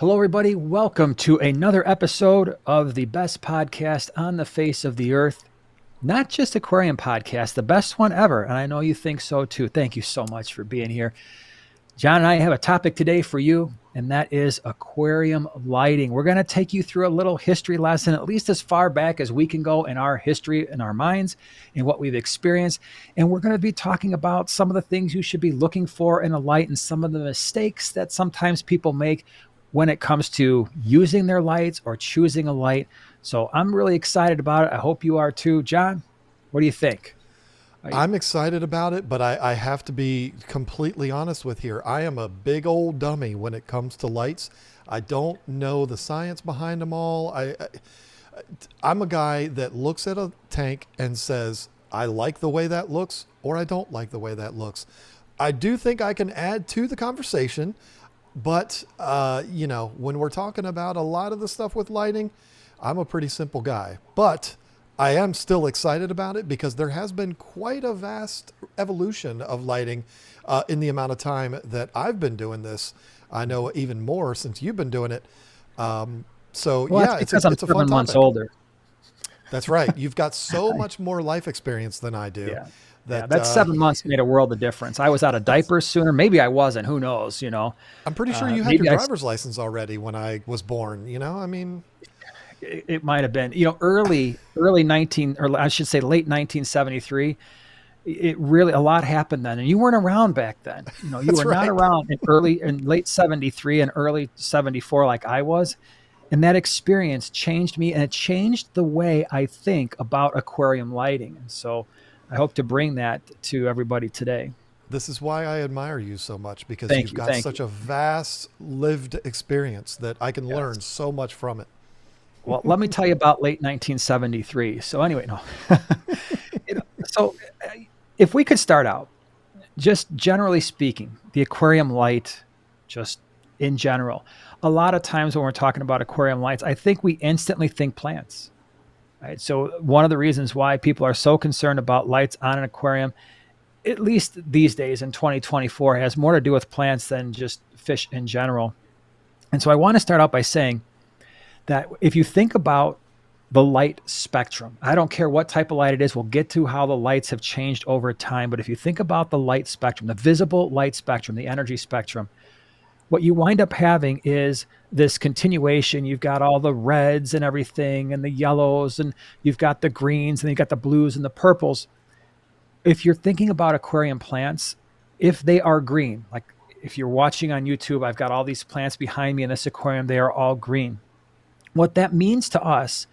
Hello, everybody. Welcome to another episode of the best podcast on the face of the earth. Not just Aquarium podcast, the best one ever. And I know you think so too. Thank you so much for being here. John and I have a topic today for you, and that is aquarium lighting. We're going to take you through a little history lesson, at least as far back as we can go in our history, in our minds, and what we've experienced. And we're going to be talking about some of the things you should be looking for in a light and some of the mistakes that sometimes people make when it comes to using their lights or choosing a light. So I'm really excited about it. I hope you are too. John, what do you think? I'm excited about it, but I have to be completely honest with here. I am a big old dummy when it comes to lights. I don't know the science behind them all. I'm a guy that looks at a tank and says, I like the way that looks, or I don't like the way that looks. I do think I can add to the conversation, but, when we're talking about a lot of the stuff with lighting, I'm a pretty simple guy. But I am still excited about it because there has been quite a vast evolution of lighting in the amount of time that I've been doing this. I know even more since you've been doing it. It's Because I'm a fun 7 months topic. older. That's right. You've got so much more life experience than I do. Yeah. Yeah, That that 7 months made a world of difference. I was out of diapers sooner. Maybe I wasn't. Who knows? I'm pretty sure you had your Maybe driver's license already when I was born. I mean, it might have been, early 19, or I should say late 1973. It really, a lot happened then. And you weren't around back then. You that's were not right. around in late 73 and early 74 like I was. And that experience changed me, and it changed the way I think about aquarium lighting. And so I hope to bring that to everybody today. This is why I admire you so much because Thank you've you. got Thank you. such a vast lived experience that I can learn Yes. so much from it. Well, let me tell you about late 1973. So anyway, no. So if we could start out, just generally speaking, the aquarium light, just in general, a lot of times when we're talking about aquarium lights, I think we instantly think plants. Right. So one of the reasons why people are so concerned about lights on an aquarium, at least these days in 2024, has more to do with plants than just fish in general. And so I want to start out by saying that if you think about the light spectrum, I don't care what type of light it is, we'll get to how the lights have changed over time. But if you think about the light spectrum, the visible light spectrum, the energy spectrum, what you wind up having is this continuation. You've got all the reds and everything, and the yellows, and you've got the greens, and you've got the blues and the purples. If you're thinking about aquarium plants, if they are green, like if you're watching on YouTube, I've got all these plants behind me in this aquarium, they are all green. What that means to us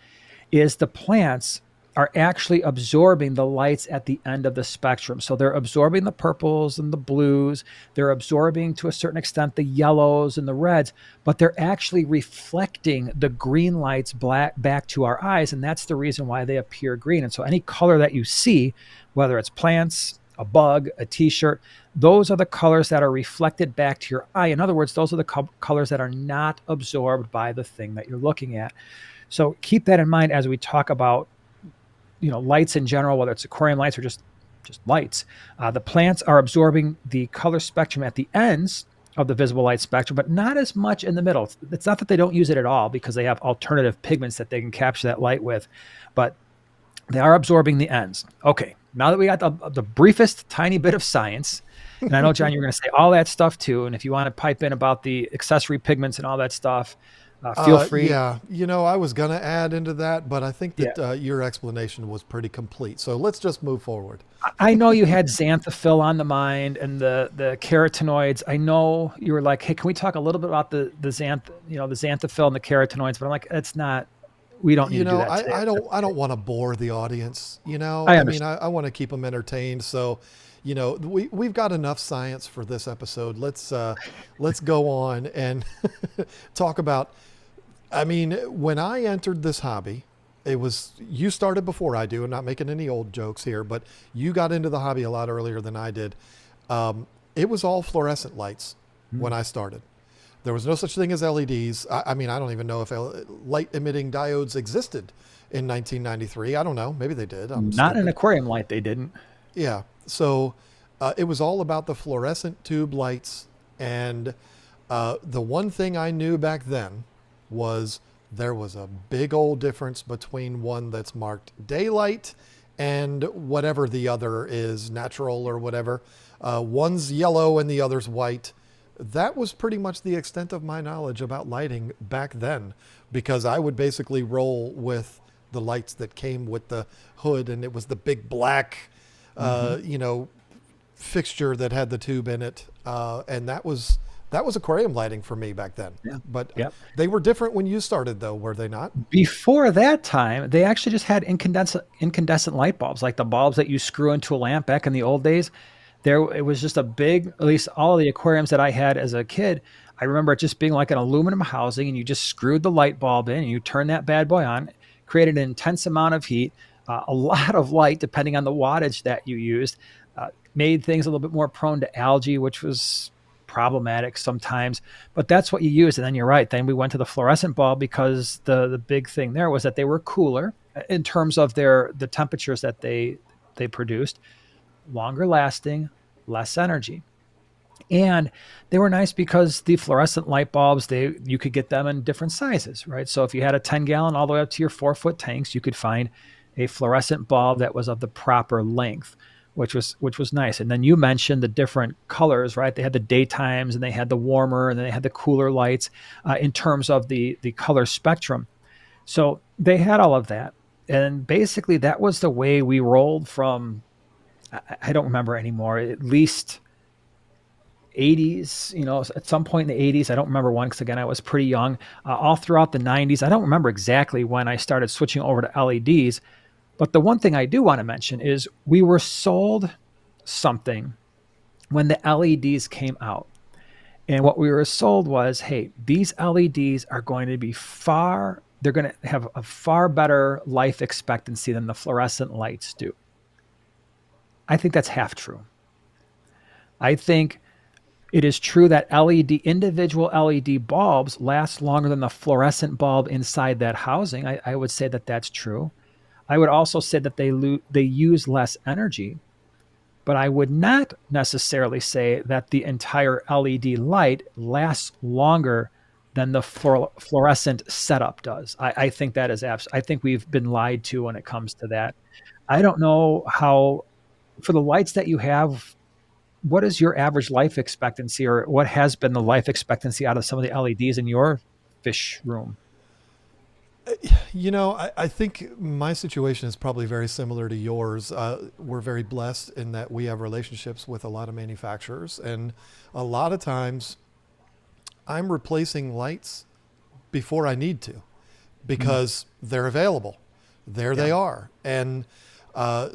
is the plants are actually absorbing the lights at the end of the spectrum. So they're absorbing the purples and the blues. They're absorbing to a certain extent the yellows and the reds, but they're actually reflecting the green lights back to our eyes. And that's the reason why they appear green. And so any color that you see, whether it's plants, a bug, a t-shirt, those are the colors that are reflected back to your eye. In other words, those are the colors that are not absorbed by the thing that you're looking at. So keep that in mind as we talk about lights in general, whether it's aquarium lights or just lights. The plants are absorbing the color spectrum at the ends of the visible light spectrum, but not as much in the middle. It's not that they don't use it at all, because they have alternative pigments that they can capture that light with, but they are absorbing the ends. Okay, now that we got the briefest tiny bit of science, and I know, John, you're going to say all that stuff too, and if you want to pipe in about the accessory pigments and all that stuff, feel free. Yeah, I was going to add into that, but I think Yeah. that your explanation was pretty complete. So let's just move forward. I know you had xanthophyll on the mind and the carotenoids. I know you were like, hey, can we talk a little bit about the xanthophyll and the carotenoids? But I'm like, it's not. We don't need to do that today. I don't want to bore the audience. I I mean, understand. I want to keep them entertained. So, we've got enough science for this episode. Let's go on and talk about. I mean, when I entered this hobby, you started before I do, and not making any old jokes here, but you got into the hobby a lot earlier than I did. It was all fluorescent lights when I started. There was no such thing as LEDs. I mean, I don't even know if light emitting diodes existed in 1993. I don't know. Maybe they did. I'm Not an stupid. aquarium light, they didn't. Yeah. So it was all about the fluorescent tube lights. And The one thing I knew back then was there was a big old difference between one that's marked daylight and whatever the other is, natural or whatever. One's yellow and the other's white. That was pretty much the extent of my knowledge about lighting back then, because I would basically roll with the lights that came with the hood, and it was the big black, Hmm. you know, fixture that had the tube in it, and that was aquarium lighting for me back then. Yeah. But Yep. they were different when you started, though, were they not? Before that time, they actually just had incandescent light bulbs, like the bulbs that you screw into a lamp back in the old days. There, it was just a big, at least all of the aquariums that I had as a kid, I remember it just being like an aluminum housing, and you just screwed the light bulb in and you turn that bad boy on, created an intense amount of heat, a lot of light, depending on the wattage that you used, made things a little bit more prone to algae, which was problematic sometimes. But that's what you use. And then you're right. Then we went to the fluorescent bulb because the big thing there was that they were cooler in terms of the temperatures that they produced, longer lasting, less energy. And they were nice because the fluorescent light bulbs, they you could get them in different sizes, right? So if you had a 10 gallon all the way up to your 4 foot tanks, you could find a fluorescent bulb that was of the proper length, which was nice. And then you mentioned the different colors, right? They had the daytimes and they had the warmer and then they had the cooler lights in terms of the color spectrum. So they had all of that. And basically that was the way we rolled from, I don't remember anymore, at least 80s, at some point in the 80s. I don't remember when, because again, I was pretty young. All throughout the 90s. I don't remember exactly when I started switching over to LEDs. But the one thing I do want to mention is we were sold something when the LEDs came out. And what we were sold was, hey, these LEDs are going to be they're going to have a far better life expectancy than the fluorescent lights do. I think that's half true. I think it is true that individual LED bulbs last longer than the fluorescent bulb inside that housing. I would say that that's true. I would also say that they use less energy, but I would not necessarily say that the entire LED light lasts longer than the fluorescent setup does. I think that is I think we've been lied to when it comes to that. I don't know how, for the lights that you have, what is your average life expectancy, or what has been the life expectancy out of some of the LEDs in your fish room? I think my situation is probably very similar to yours. We're very blessed in that we have relationships with a lot of manufacturers, and a lot of times I'm replacing lights before I need to Mhm. because they're available. There Yeah. they are. And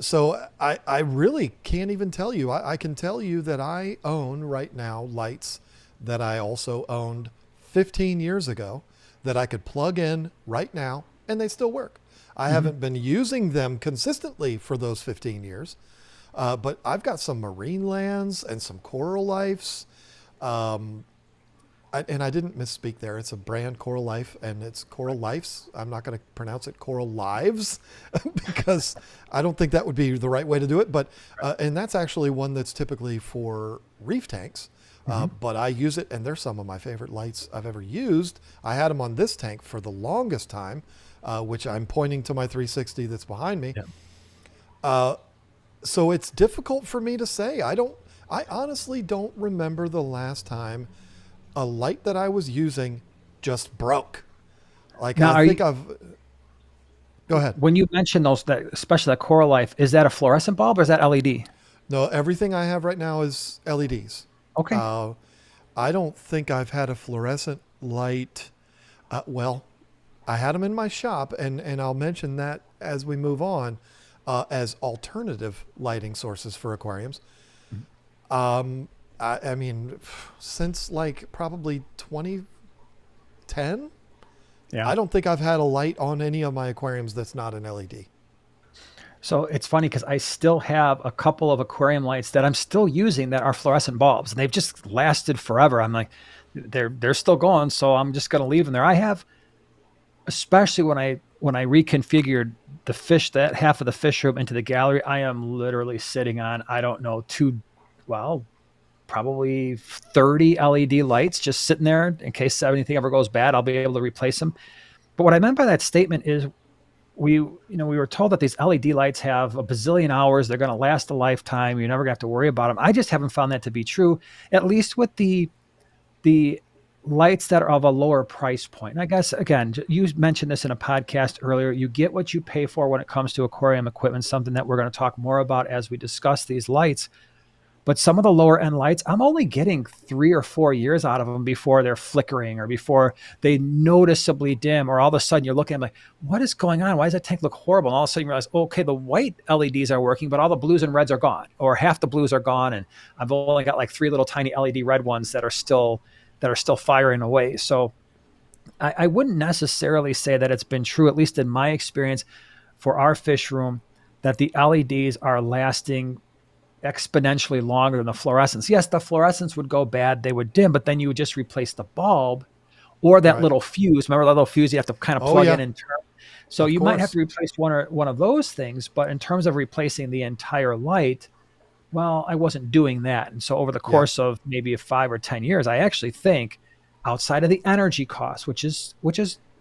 so I really can't even tell you. I can tell you that I own right now lights that I also owned 15 years ago that I could plug in right now and they still work. I Mhm. haven't been using them consistently for those 15 years, but I've got some marine lands and some coral lifes. Um, and I didn't misspeak there. It's a brand, Coral Life, and it's Coral Lifes. I'm not going to pronounce it Coral Lives because I don't think that would be the right way to do it. But and that's actually one that's typically for reef tanks. Mhm. But I use it, and they're some of my favorite lights I've ever used. I had them on this tank for the longest time, which I'm pointing to my 360 that's behind me. Yeah. Uh, so it's difficult for me to say. I honestly don't remember the last time a light that I was using just broke. Like Now, I think I've. Go ahead. when you mention those, that especially that Coral Life, is that a fluorescent bulb or is that LED? No, everything I have right now is LEDs. Okay. Uh, I don't think I've had a fluorescent light. Well, I had them in my shop, and I'll mention that as we move on, as alternative lighting sources for aquariums. Mhm. I mean, since like probably 2010, Yeah. I don't think I've had a light on any of my aquariums that's not an LED. So it's funny because I still have a couple of aquarium lights that I'm still using that are fluorescent bulbs, and they've just lasted forever. I'm like, they're still going, so I'm just going to leave them there. I have, especially when I reconfigured the fish, that half of the fish room into the gallery, I am literally sitting on, I don't know, well, probably 30 LED lights just sitting there in case anything ever goes bad. I'll be able to replace them. But what I meant by that statement is we were told that these LED lights have a bazillion hours. They're going to last a lifetime. You're never going to have to worry about them. I just haven't found that to be true, at least with the lights that are of a lower price point. And I guess, again, you mentioned this in a podcast earlier. You get what you pay for when it comes to aquarium equipment, something that we're going to talk more about as we discuss these lights. But some of the lower end lights, I'm only getting 3 or 4 years out of them before they're flickering or before they noticeably dim, or all of a sudden you're looking at them like, what is going on? Why does that tank look horrible? And all of a sudden you realize, okay, the white LEDs are working, but all the blues and reds are gone, or half the blues are gone. And I've only got like 3 little tiny LED red ones that are still firing away. So I wouldn't necessarily say that it's been true, at least in my experience for our fish room, that the LEDs are lasting exponentially longer than the fluorescents. Yes, the fluorescents would go bad, they would dim, but then you would just replace the bulb or that Right. little fuse. Remember that little fuse you have to kind of Oh plug yeah, in and turn. So of you might have course. to replace one of those things, but in terms of replacing the entire light, well, I wasn't doing that. And so over the Yeah. course of maybe 5 or 10 years, I actually think outside of the energy cost, which is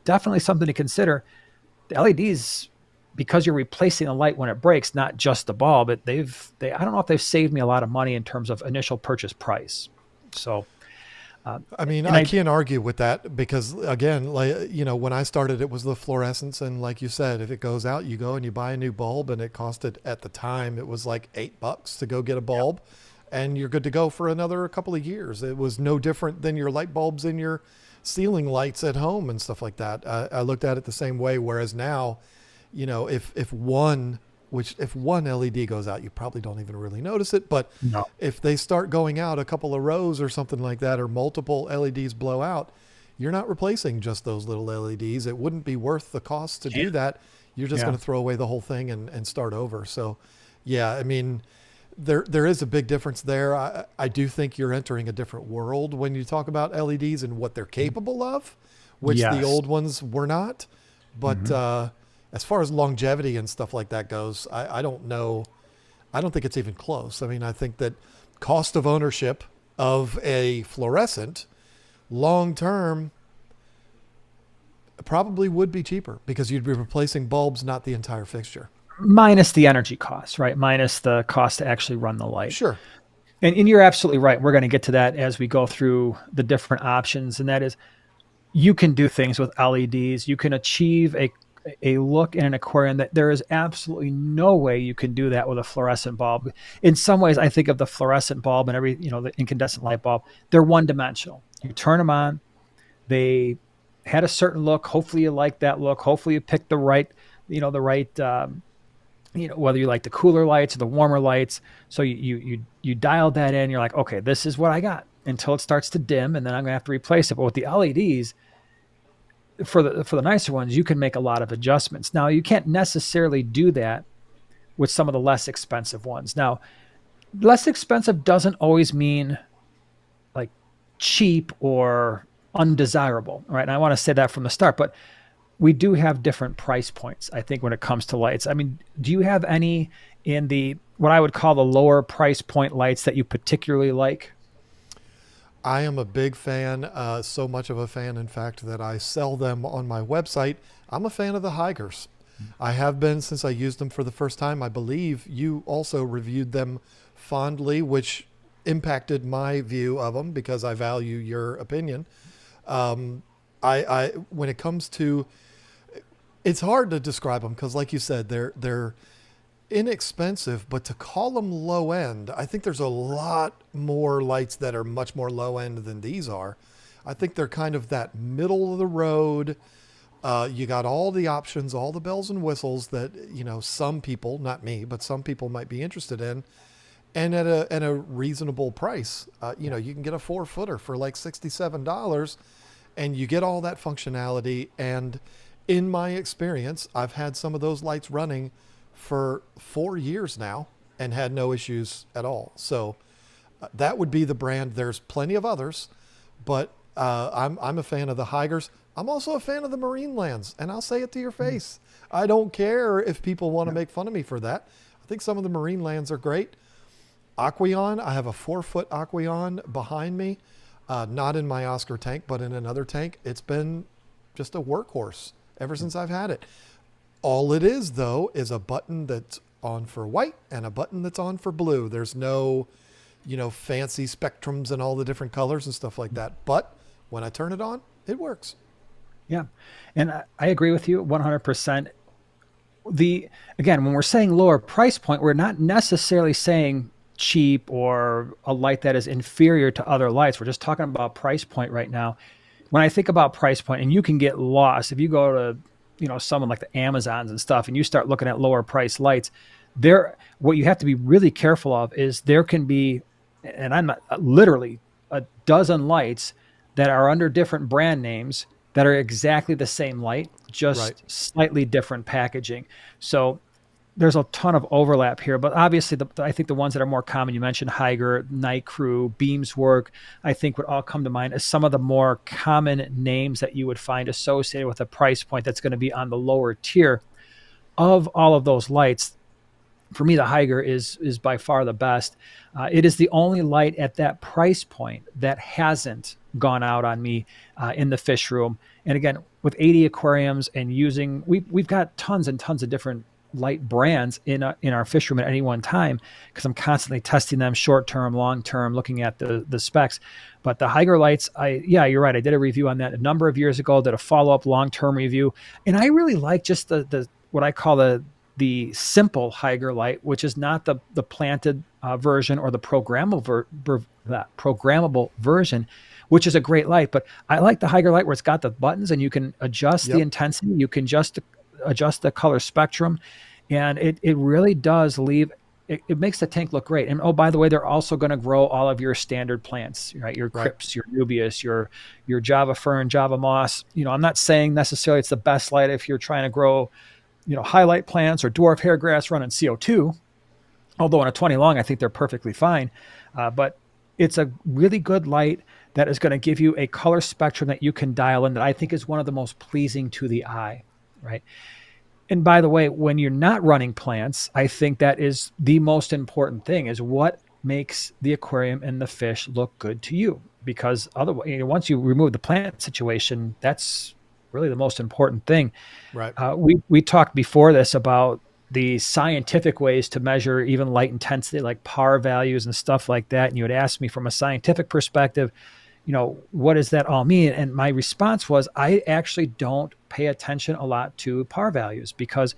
definitely something to consider, the LEDs, because you're replacing the light when it breaks, not just the bulb, I don't know if they've saved me a lot of money in terms of initial purchase price. So, uh, I mean, and I I, can't argue with that because again, like when I started, it was the fluorescence, and like you said, if it goes out, you go and you buy a new bulb, and it costed at the time it was like $8 to go get a yeah, bulb, and you're good to go for another couple of years. It was no different than your light bulbs in your ceiling lights at home and stuff like that. I looked at it the same way. Whereas now, if one LED goes out, you probably don't even really notice it. But no, if they start going out a couple of rows or something like that, or multiple LEDs blow out, you're not replacing just those little LEDs. It wouldn't be worth the cost to yeah, do that. You're just yeah, going to throw away the whole thing and start over. So, yeah, I mean, there is a big difference there. I do think you're entering a different world when you talk about LEDs and what they're capable of, which the yes, old ones were not. But hmm as far as longevity and stuff like that goes, I don't know. I don't think it's even close. I mean, I think that cost of ownership of a fluorescent long term probably would be cheaper because you'd be replacing bulbs, not the entire fixture. minus the energy costs, right? Minus the cost to actually run the light. Sure. And you're absolutely right. We're going to get to that as we go through the different options, and that is you can do things with LEDs. You can achieve a look in an aquarium that there is absolutely no way you can do that with a fluorescent bulb. In some ways, I think of the fluorescent bulb and the incandescent light bulb, they're one dimensional. You turn them on, they had a certain look. Hopefully you like that look. Hopefully you picked the right, whether you like the cooler lights or the warmer lights. So you dialed that in. You're like, okay, this is what I got until it starts to dim, and then I'm gonna have to replace it. But with the LEDs, for the nicer ones, you can make a lot of adjustments. Now you can't necessarily do that with some of the less expensive ones. Now, less expensive doesn't always mean like cheap or undesirable, right? And I want to say that from the start, but we do have different price points, I think, when it comes to lights. I mean, do you have any in the what I would call the lower price point lights that you particularly like? I am a big fan, so much of a fan, in fact, that I sell them on my website. I'm a fan of the Higers. I have been since I used them for the first time. I believe you also reviewed them fondly, which impacted my view of them because I value your opinion. Um, when it comes to, it's hard to describe them because, like you said, they're inexpensive, but to call them low end, I think there's a lot more lights that are much more low end than these are. I think they're kind of that middle of the road. You got all the options, all the bells and whistles that some people, not me, but some people might be interested in, and at a reasonable price. You can get a 4-footer for like $67, and you get all that functionality. And in my experience, I've had some of those lights running for 4 years now and had no issues at all. So that would be the brand. There's plenty of others, but I'm a fan of the Higers. I'm also a fan of the Marine Lands, and I'll say it to your face. I don't care if people want to make fun of me for that. I think some of the Marine Lands are great. Aqueon, I have a 4-foot Aqueon behind me, not in my Oscar tank, but in another tank. It's been just a workhorse ever since I've had it. All it is, though, is a button that's on for white and a button that's on for blue. There's no, fancy spectrums and all the different colors and stuff like that. But when I turn it on, it works. Yeah. And I agree with you 100%. Again, when we're saying lower price point, we're not necessarily saying cheap or a light that is inferior to other lights. We're just talking about price point right now. When I think about price point, and you can get lost if you go to, someone like the Amazons and stuff, and you start looking at lower price lights, what you have to be really careful of is there can be, and I'm not literally a dozen lights that are under different brand names that are exactly the same light, Right. just slightly different packaging. So there's a ton of overlap here, but obviously I think the ones that are more common, you mentioned Higer, Night Crew, Beamswork, I think would all come to mind as some of the more common names that you would find associated with a price point that's going to be on the lower tier of all of those lights. For me, the Higer is by far the best. It is the only light at that price point that hasn't gone out on me in the fish room. And again, with 80 aquariums and we've got tons and tons of different light brands in our fish room at any one time, because I'm constantly testing them short term, long term, looking at the specs. But the Higer lights, you're right. I did a review on that a number of years ago. Did a follow up long term review, and I really like just the what I call the simple Higer light, which is not the planted version or the programmable version, which is a great light. But I like the Higer light where it's got the buttons and you can adjust the Yep. intensity, you can just adjust the color spectrum, and it really does it makes the tank look great. And oh, by the way, they're also going to grow all of your standard plants, right? Your Right. crypts, your nubius, your Java fern, Java moss. I'm not saying necessarily it's the best light if you're trying to grow highlight plants or dwarf hairgrass running CO2. Although on a 20 long, I think they're perfectly fine. But it's a really good light that is going to give you a color spectrum that you can dial in that I think is one of the most pleasing to the eye, right? And by the way, when you're not running plants, I think that is the most important thing, is what makes the aquarium and the fish look good to you. Because otherwise, once you remove the plant situation, that's really the most important thing. Right. We talked before this about the scientific ways to measure even light intensity, like PAR values and stuff like that. And you had asked me from a scientific perspective, what does that all mean? And my response was, I actually don't pay attention a lot to PAR values, because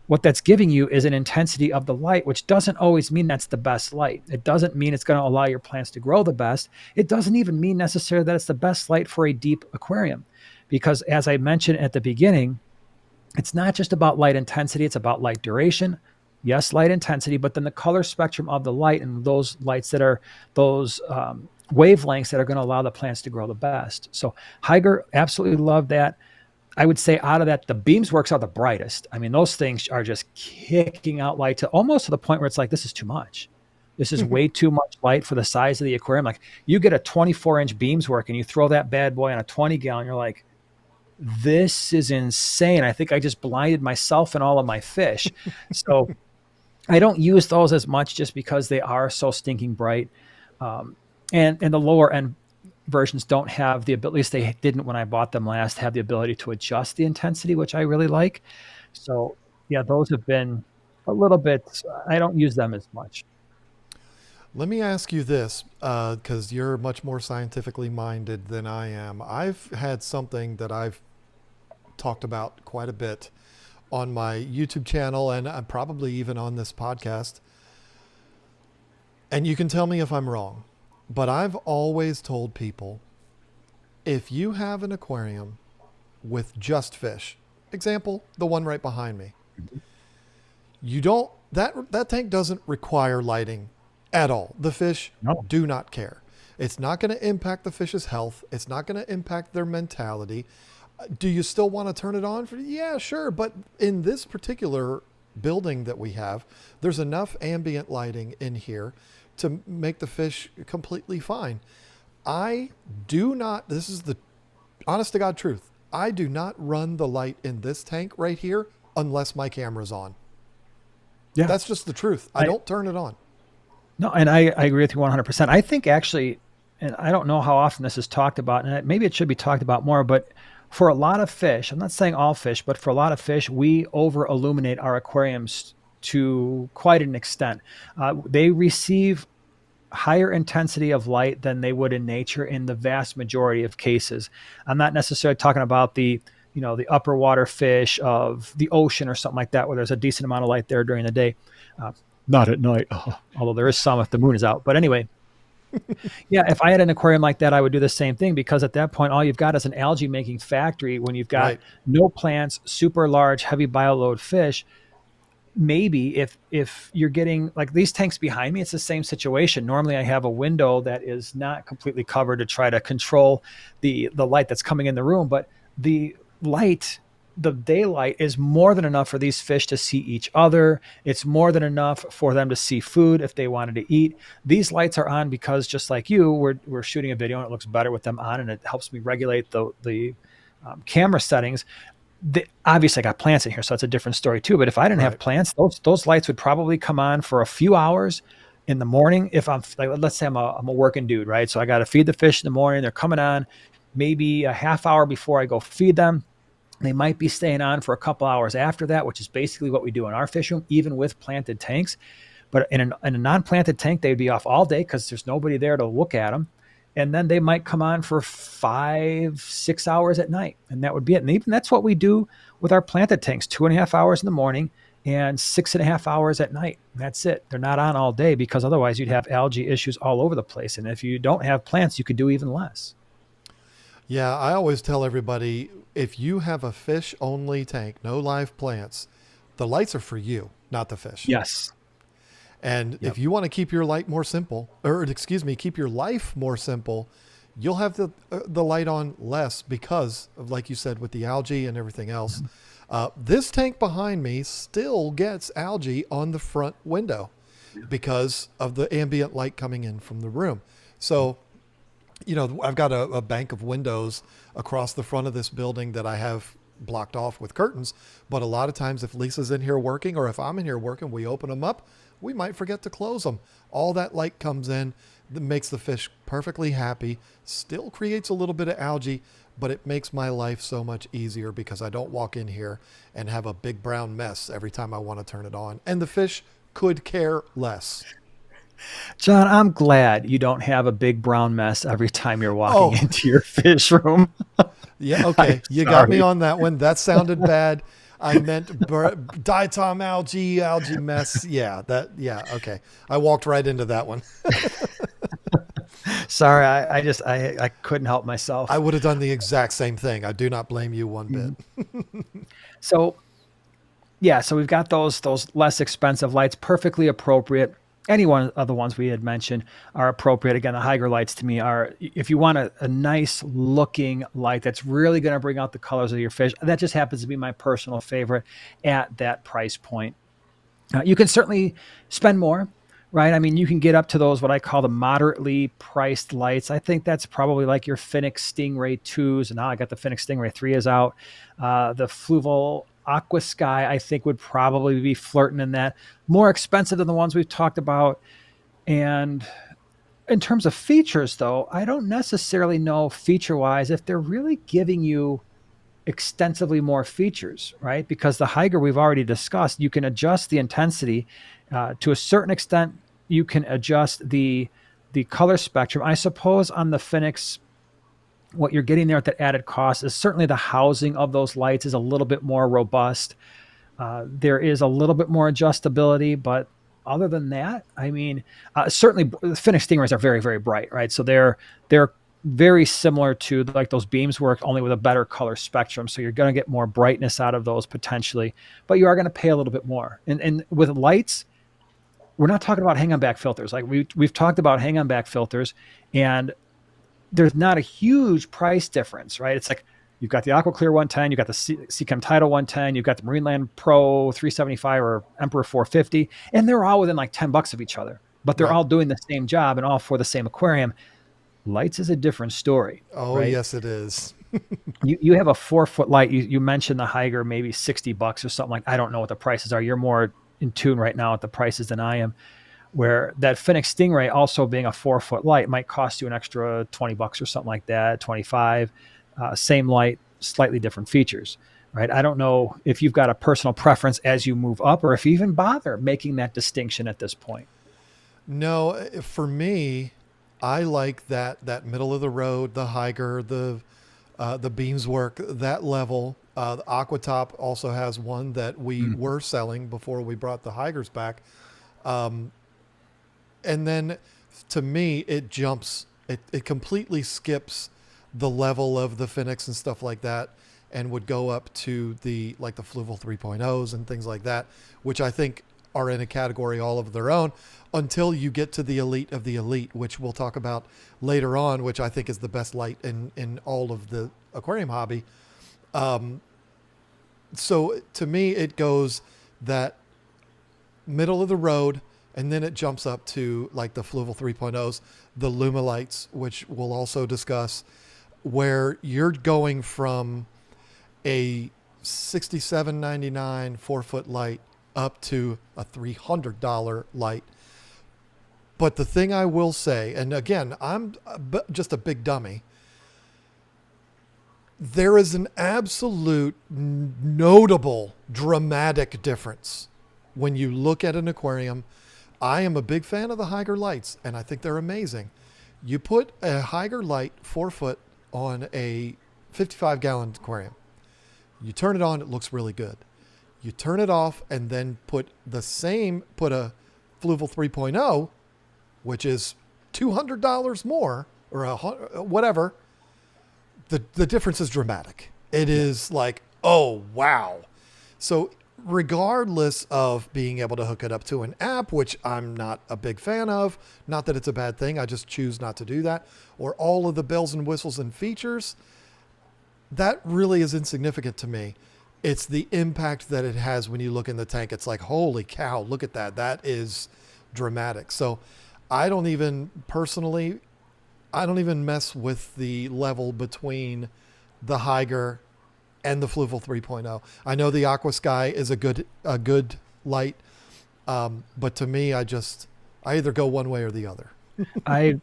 what that's giving you is an intensity of the light, which doesn't always mean that's the best light. It doesn't mean it's going to allow your plants to grow the best. It doesn't even mean necessarily that it's the best light for a deep aquarium, because as I mentioned at the beginning, it's not just about light intensity, it's about light duration. Yes, light intensity, but then the color spectrum of the light and those lights that are those wavelengths that are going to allow the plants to grow the best. So Higer, absolutely love that. I would say out of that, the Beamsworks are the brightest. I mean, those things are just kicking out light to almost to the point where it's like, this is too much. This is way too much light for the size of the aquarium. Like, you get a 24-inch Beamswork and you throw that bad boy on a 20-gallon, you're like, this is insane. I think I just blinded myself and all of my fish. So I don't use those as much just because they are so stinking bright. And the lower end versions don't have the ability, at least they didn't when I bought them last, have the ability to adjust the intensity, which I really like. So yeah, those have been a little bit, I don't use them as much. Let me ask you this, because you're much more scientifically minded than I am. I've had something that I've talked about quite a bit on my YouTube channel and probably even on this podcast. And you can tell me if I'm wrong, but I've always told people, if you have an aquarium with just fish, example, the one right behind me, you don't, that tank doesn't require lighting at all. The fish No. do not care. It's not going to impact the fish's health. It's not going to impact their mentality. Do you still want to turn it on? Yeah, sure. But in this particular building that we have, there's enough ambient lighting in here to make the fish completely fine. I do not, this is the honest to God truth, I do not run the light in this tank right here unless my camera's on. Yeah. That's just the truth. I don't turn it on. No, and I agree with you 100%. I think actually, and I don't know how often this is talked about, and maybe it should be talked about more, but for a lot of fish, I'm not saying all fish, but for a lot of fish, we over illuminate our aquariums to quite an extent. They receive higher intensity of light than they would in nature in the vast majority of cases. I'm not necessarily talking about the upper water fish of the ocean or something like that, where there's a decent amount of light there during the day. Uh, Not at night, although there is some if the moon is out. But anyway, yeah, if I had an aquarium like that, I would do the same thing, because at that point, all you've got is an algae making factory when you've got Right. no plants, super large, heavy bioload fish. Maybe if you're getting like these tanks behind me, it's the same situation. Normally I have a window that is not completely covered to try to control the light that's coming in the room, but the light, the daylight is more than enough for these fish to see each other. It's more than enough for them to see food if they wanted to eat. These lights are on because, just like you, we're shooting a video and it looks better with them on, and it helps me regulate the camera settings. Obviously I got plants in here, so that's a different story too. But if I didn't have Right. plants, those lights would probably come on for a few hours in the morning. If I'm like, let's say I'm a working dude, right? So I got to feed the fish in the morning. They're coming on maybe a half hour before I go feed them. They might be staying on for a couple hours after that, which is basically what we do in our fish room, even with planted tanks. But in a non-planted tank, they'd be off all day because there's nobody there to look at them. And then they might come on for 5, 6 hours at night. And that would be it. And even that's what we do with our planted tanks, 2.5 hours in the morning and 6.5 hours at night. And that's it. They're not on all day, because otherwise you'd have algae issues all over the place. And if you don't have plants, you could do even less. Yeah, I always tell everybody, if you have a fish only tank, no live plants, the lights are for you, not the fish. Yes. And if Yep. you want to keep your light more simple, or excuse me, keep your life more simple, you'll have the light on less because of, like you said, with the algae and everything else. This tank behind me still gets algae on the front window because of the ambient light coming in from the room. So, I've got a bank of windows across the front of this building that I have blocked off with curtains. But a lot of times, if Lisa's in here working or if I'm in here working, we open them up. We might forget to close them. All that light comes in, that makes the fish perfectly happy, still creates a little bit of algae, but it makes my life so much easier because I don't walk in here and have a big brown mess every time I want to turn it on. And the fish could care less. John, I'm glad you don't have a big brown mess every time you're walking Oh, into your fish room. yeah, I'm okay. You got me sorry. on that one. That sounded bad. I meant diatom algae mess. Yeah, okay. I walked right into that one. Sorry, I couldn't help I myself. would have done the exact same thing. I do not blame you one bit. Mhm. So yeah, so we've got those less expensive lights, perfectly appropriate. Any one of the ones we had mentioned are appropriate. Again, the Hygger lights to me are, if you want a nice looking light that's really going to bring out the colors of your fish, that just happens to be my personal favorite at that price point. You can certainly spend more, right? I mean, you can get up to those what I call the moderately priced lights. I think that's probably like your Phoenix Stingray 2s. And now I got the Phoenix Stingray 3 is out. The Fluval Aqua Sky, I think, would probably be flirting in that. More expensive than the ones we've talked about. And in terms of features, though, I don't necessarily know feature wise if they're really giving you extensively more features, right? Because the Hygger we've already discussed, you can adjust the intensity to a certain extent. You can adjust the color spectrum. I suppose on the Phoenix, what you're getting there at that added cost is certainly the housing of those lights is a little bit more robust. There is a little bit more adjustability, but other than that, I mean, certainly the Phoenix Stingrays are very, very bright, right? So they're very similar to like those beams work, only with a better color spectrum. So you're going to get more brightness out of those potentially, but you are going to pay a little bit more. And with lights, we're not talking about hang on back filters. Like we've talked about hang on back filters, and there's not a huge price difference, right? It's like you've got the Aqua Clear 110, you've got the Seachem Tidal 110, you've got the Marineland Pro 375 or Emperor 450, and they're all within like $10 of each other, but they're Right. all doing the same job and all for the same aquarium. Lights is a different story, Oh, right? yes, it is. You have a 4 foot light. You mentioned the Hygger, maybe $60 or something like. I don't know what the prices are. You're more in tune right now with the prices than I am. where that Phoenix Stingray also being a 4-foot light might cost you an extra $20 or something like that, 25. Same light, slightly different features, right? I don't know if you've got a personal preference as you move up, or if you even bother making that distinction at this point. No, for me, I like that middle of the road, the Higer, the Beamswork, that level. The Aquatop also has one that we were selling before we brought the Higers back. And then to me, it jumps, it completely skips the level of the Phoenix and stuff like that, and would go up to the Fluval 3.0s and things like that, which I think are in a category all of their own, until you get to the elite of the elite, which we'll talk about later on, which I think is the best light in all of the aquarium hobby. So to me, it goes that middle of the road, and then it jumps up to like the Fluval 3.0s, the Lumilights, which we'll also discuss, where you're going from a $67.99 4-foot light up to a $300 light. But the thing I will say, and again, I'm just a big dummy, there is an absolute notable dramatic difference when you look at an aquarium. I am a big fan of the Higer lights, and I think they're amazing. You put a Higer light 4-foot on a 55-gallon aquarium. You turn it on, it looks really good. You turn it off and then put a Fluval 3.0, which is $200 more, or whatever. The difference is dramatic. It is like, oh, wow. So regardless of being able to hook it up to an app, which I'm not a big fan of, not that it's a bad thing, I just choose not to do that, or all of the bells and whistles and features, that really is insignificant to me. It's the impact that it has when you look in the tank. It's like, holy cow, look at that. That is dramatic. So I don't even mess with the level between the Higer and the Fluval 3.0. I know the Aqua Sky is a good light, but to me, I either go one way or the other. And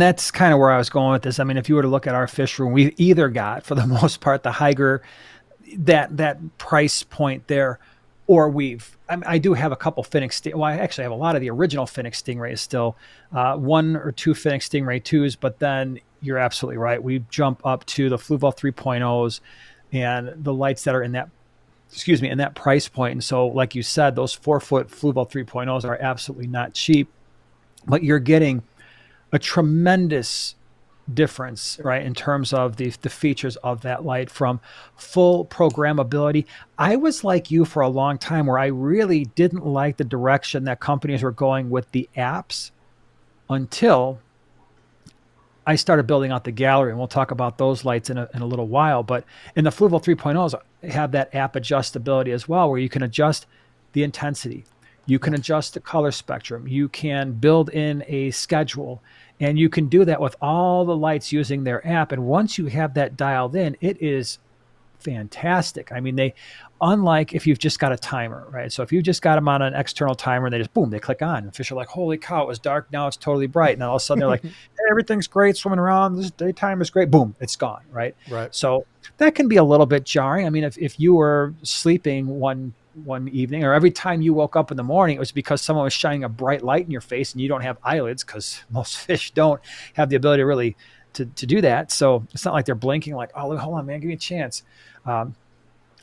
that's kind of where I was going with this. I mean, if you were to look at our fish room, we either got, for the most part, the Higer, that price point there, or I do have a couple Phoenix. Well, I actually have a lot of the original Phoenix Stingrays still, 1 or 2 Phoenix Stingray 2s. But then you're absolutely right. We jump up to the Fluval 3.0s and the lights that are in that price point. And so, like you said, those 4-foot Fluval 3.0s are absolutely not cheap, but you're getting a tremendous difference, right, in terms of the features of that light, from full programmability. I was like you for a long time, where I really didn't like the direction that companies were going with the apps, until I started building out the gallery, and we'll talk about those lights in a little while. But in the Fluval 3.0s have that app adjustability as well, where you can adjust the intensity, you can adjust the color spectrum, you can build in a schedule, and you can do that with all the lights using their app. And once you have that dialed in, it is fantastic. I mean, unlike if you've just got a timer, right? So if you've just got them on an external timer and they just, boom, they click on, and fish are like, holy cow, it was dark, now it's totally bright. And all of a sudden they're like, hey, everything's great, swimming around, this daytime is great, boom, it's gone, right? Right. So that can be a little bit jarring. I mean, if you were sleeping one evening, or every time you woke up in the morning, it was because someone was shining a bright light in your face, and you don't have eyelids, because most fish don't have the ability really to do that. So it's not like they're blinking like, oh, hold on, man, give me a chance.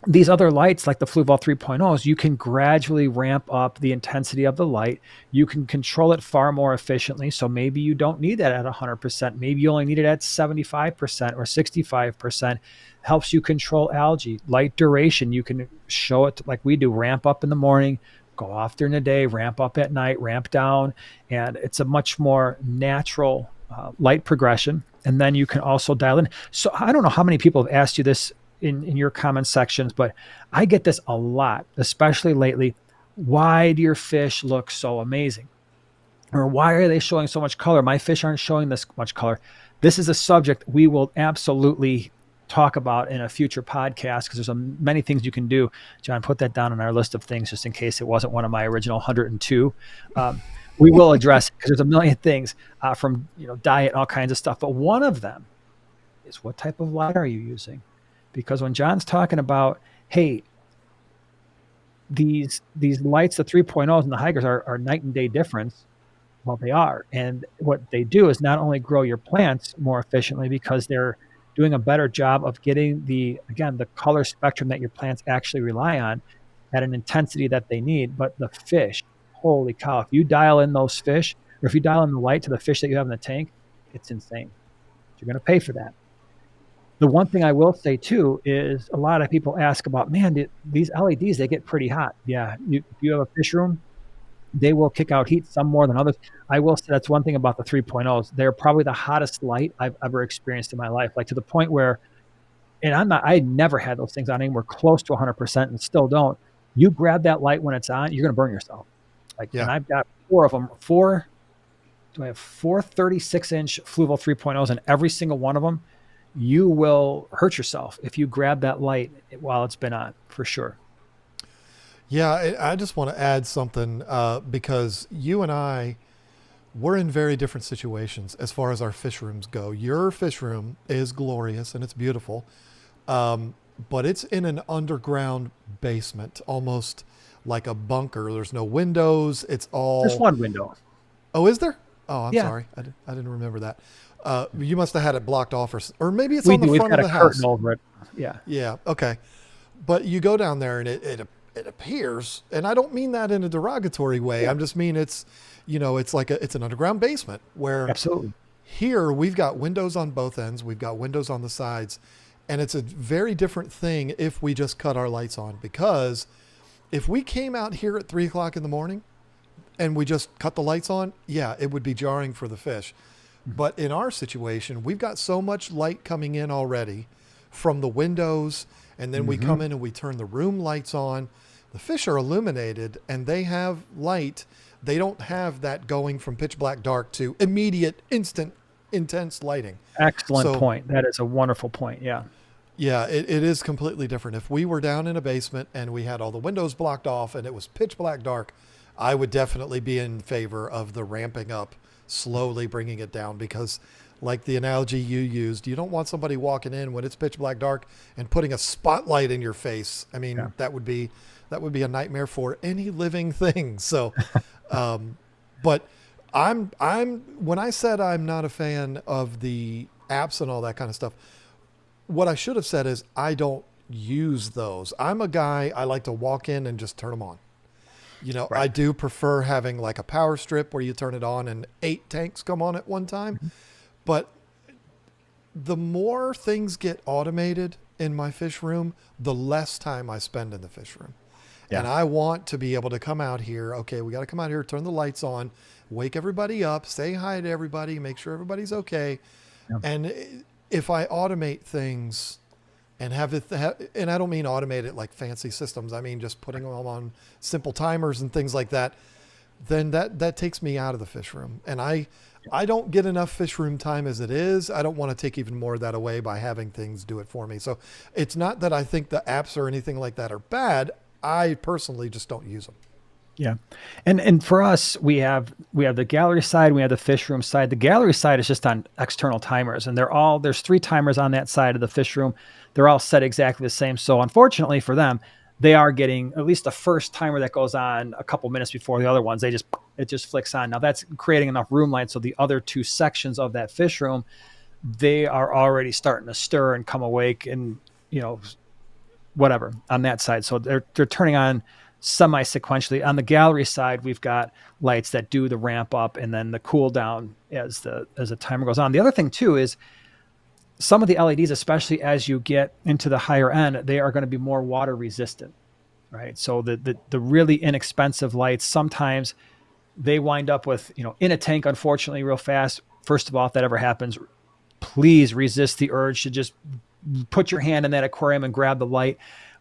These other lights, like the Fluval 3.0s, you can gradually ramp up the intensity of the light. You can control it far more efficiently. So maybe you don't need that at 100%. Maybe you only need it at 75% or 65%. Helps you control algae. Light duration, you can show it like we do, ramp up in the morning, go off during the day, ramp up at night, ramp down. And it's a much more natural light progression. And then you can also dial in. So I don't know how many people have asked you this in your comment sections, but I get this a lot, especially lately. Why do your fish look so amazing? Or why are they showing so much color? My fish aren't showing this much color. This is a subject we will absolutely talk about in a future podcast, because there's many things you can do. John, put that down on our list of things just in case it wasn't one of my original 102. we will address it because there's a million things from diet and all kinds of stuff. But one of them is, what type of light are you using? Because when John's talking about, hey, these lights, the 3.0s and the hikers are night and day difference. Well, they are. And what they do is not only grow your plants more efficiently because they're doing a better job of getting the color spectrum that your plants actually rely on at an intensity that they need, but the fish, holy cow, if you dial in those fish, or if you dial in the light to the fish that you have in the tank, it's insane. You're going to pay for that. The one thing I will say too is a lot of people ask about, man, these LEDs, they get pretty hot. Yeah, if you have a fish room, they will kick out heat, some more than others. I will say that's one thing about the 3.0s. They're probably the hottest light I've ever experienced in my life, like to the point where, and I never had those things on anywhere close to 100% and still don't. You grab that light when it's on, you're going to burn yourself. And I've got 4 of them. Do I have 4 36-inch Fluval 3.0s, and every single one of them, you will hurt yourself if you grab that light while it's been on, for sure. Yeah, I just want to add something because you and we're in very different situations as far as our fish rooms go. Your fish room is glorious and it's beautiful, but it's in an underground basement, almost like a bunker. There's no windows. It's all... There's one window. Oh, is there? Oh, I'm Yeah. sorry. I didn't remember that. You must have had it blocked off, or maybe it's We on the do. We've front got of a the curtain house. over it. Yeah. Yeah. Okay. But you go down there and it appears, and I don't mean that in a derogatory way. Yeah. I just mean it's like it's an underground basement where Absolutely. here we've got windows on both ends. We've got windows on the sides, and it's a very different thing if we just cut our lights on, because if we came out here at 3:00 in the morning and we just cut the lights on, yeah, it would be jarring for the fish. But in our situation, we've got so much light coming in already from the windows, and then we come in and we turn the room lights on. The fish are illuminated and they have light. They don't have that going from pitch black dark to immediate, instant, intense lighting. Excellent point. That is a wonderful point. Yeah. Yeah, it is completely different. If we were down in a basement and we had all the windows blocked off and it was pitch black dark, I would definitely be in favor of the ramping up, slowly bringing it down, because like the analogy you used, you don't want somebody walking in when it's pitch black dark and putting a spotlight in your face. I mean, that would be a nightmare for any living thing. So, but I'm when I said I'm not a fan of the apps and all that kind of stuff, what I should have said is I don't use those. I'm a guy, I like to walk in and just turn them on. Right. I do prefer having like a power strip where you turn it on and 8 tanks come on at one time. But the more things get automated in my fish room, the less time I spend in the fish room. Yeah. And I want to be able to come out here. Okay, we got to come out here, turn the lights on, wake everybody up, say hi to everybody, make sure everybody's okay. Yeah. And if I automate things and and I don't mean automate it like fancy systems, I mean just putting them on simple timers and things like that, then that takes me out of the fish room. And I don't get enough fish room time as it is. I don't want to take even more of that away by having things do it for me. So it's not that I think the apps or anything like that are bad. I personally just don't use them. Yeah. And for us, we have the gallery side, we have the fish room side. The gallery side is just on external timers, and there's 3 timers on that side of the fish room. They're all set exactly the same. So unfortunately for them, they are getting at least the first timer that goes on a couple minutes before the other ones. It just flicks on. Now that's creating enough room light. So the other 2 sections of that fish room, they are already starting to stir and come awake and, whatever on that side. So they're turning on semi-sequentially. On the gallery side, we've got lights that do the ramp up and then the cool down as the timer goes on. The other thing too is some of the LEDs, especially as you get into the higher end, they are going to be more water resistant, right? So the really inexpensive lights, sometimes they wind up with, in a tank, unfortunately, real fast. First of all, if that ever happens, please resist the urge to just put your hand in that aquarium and grab the light.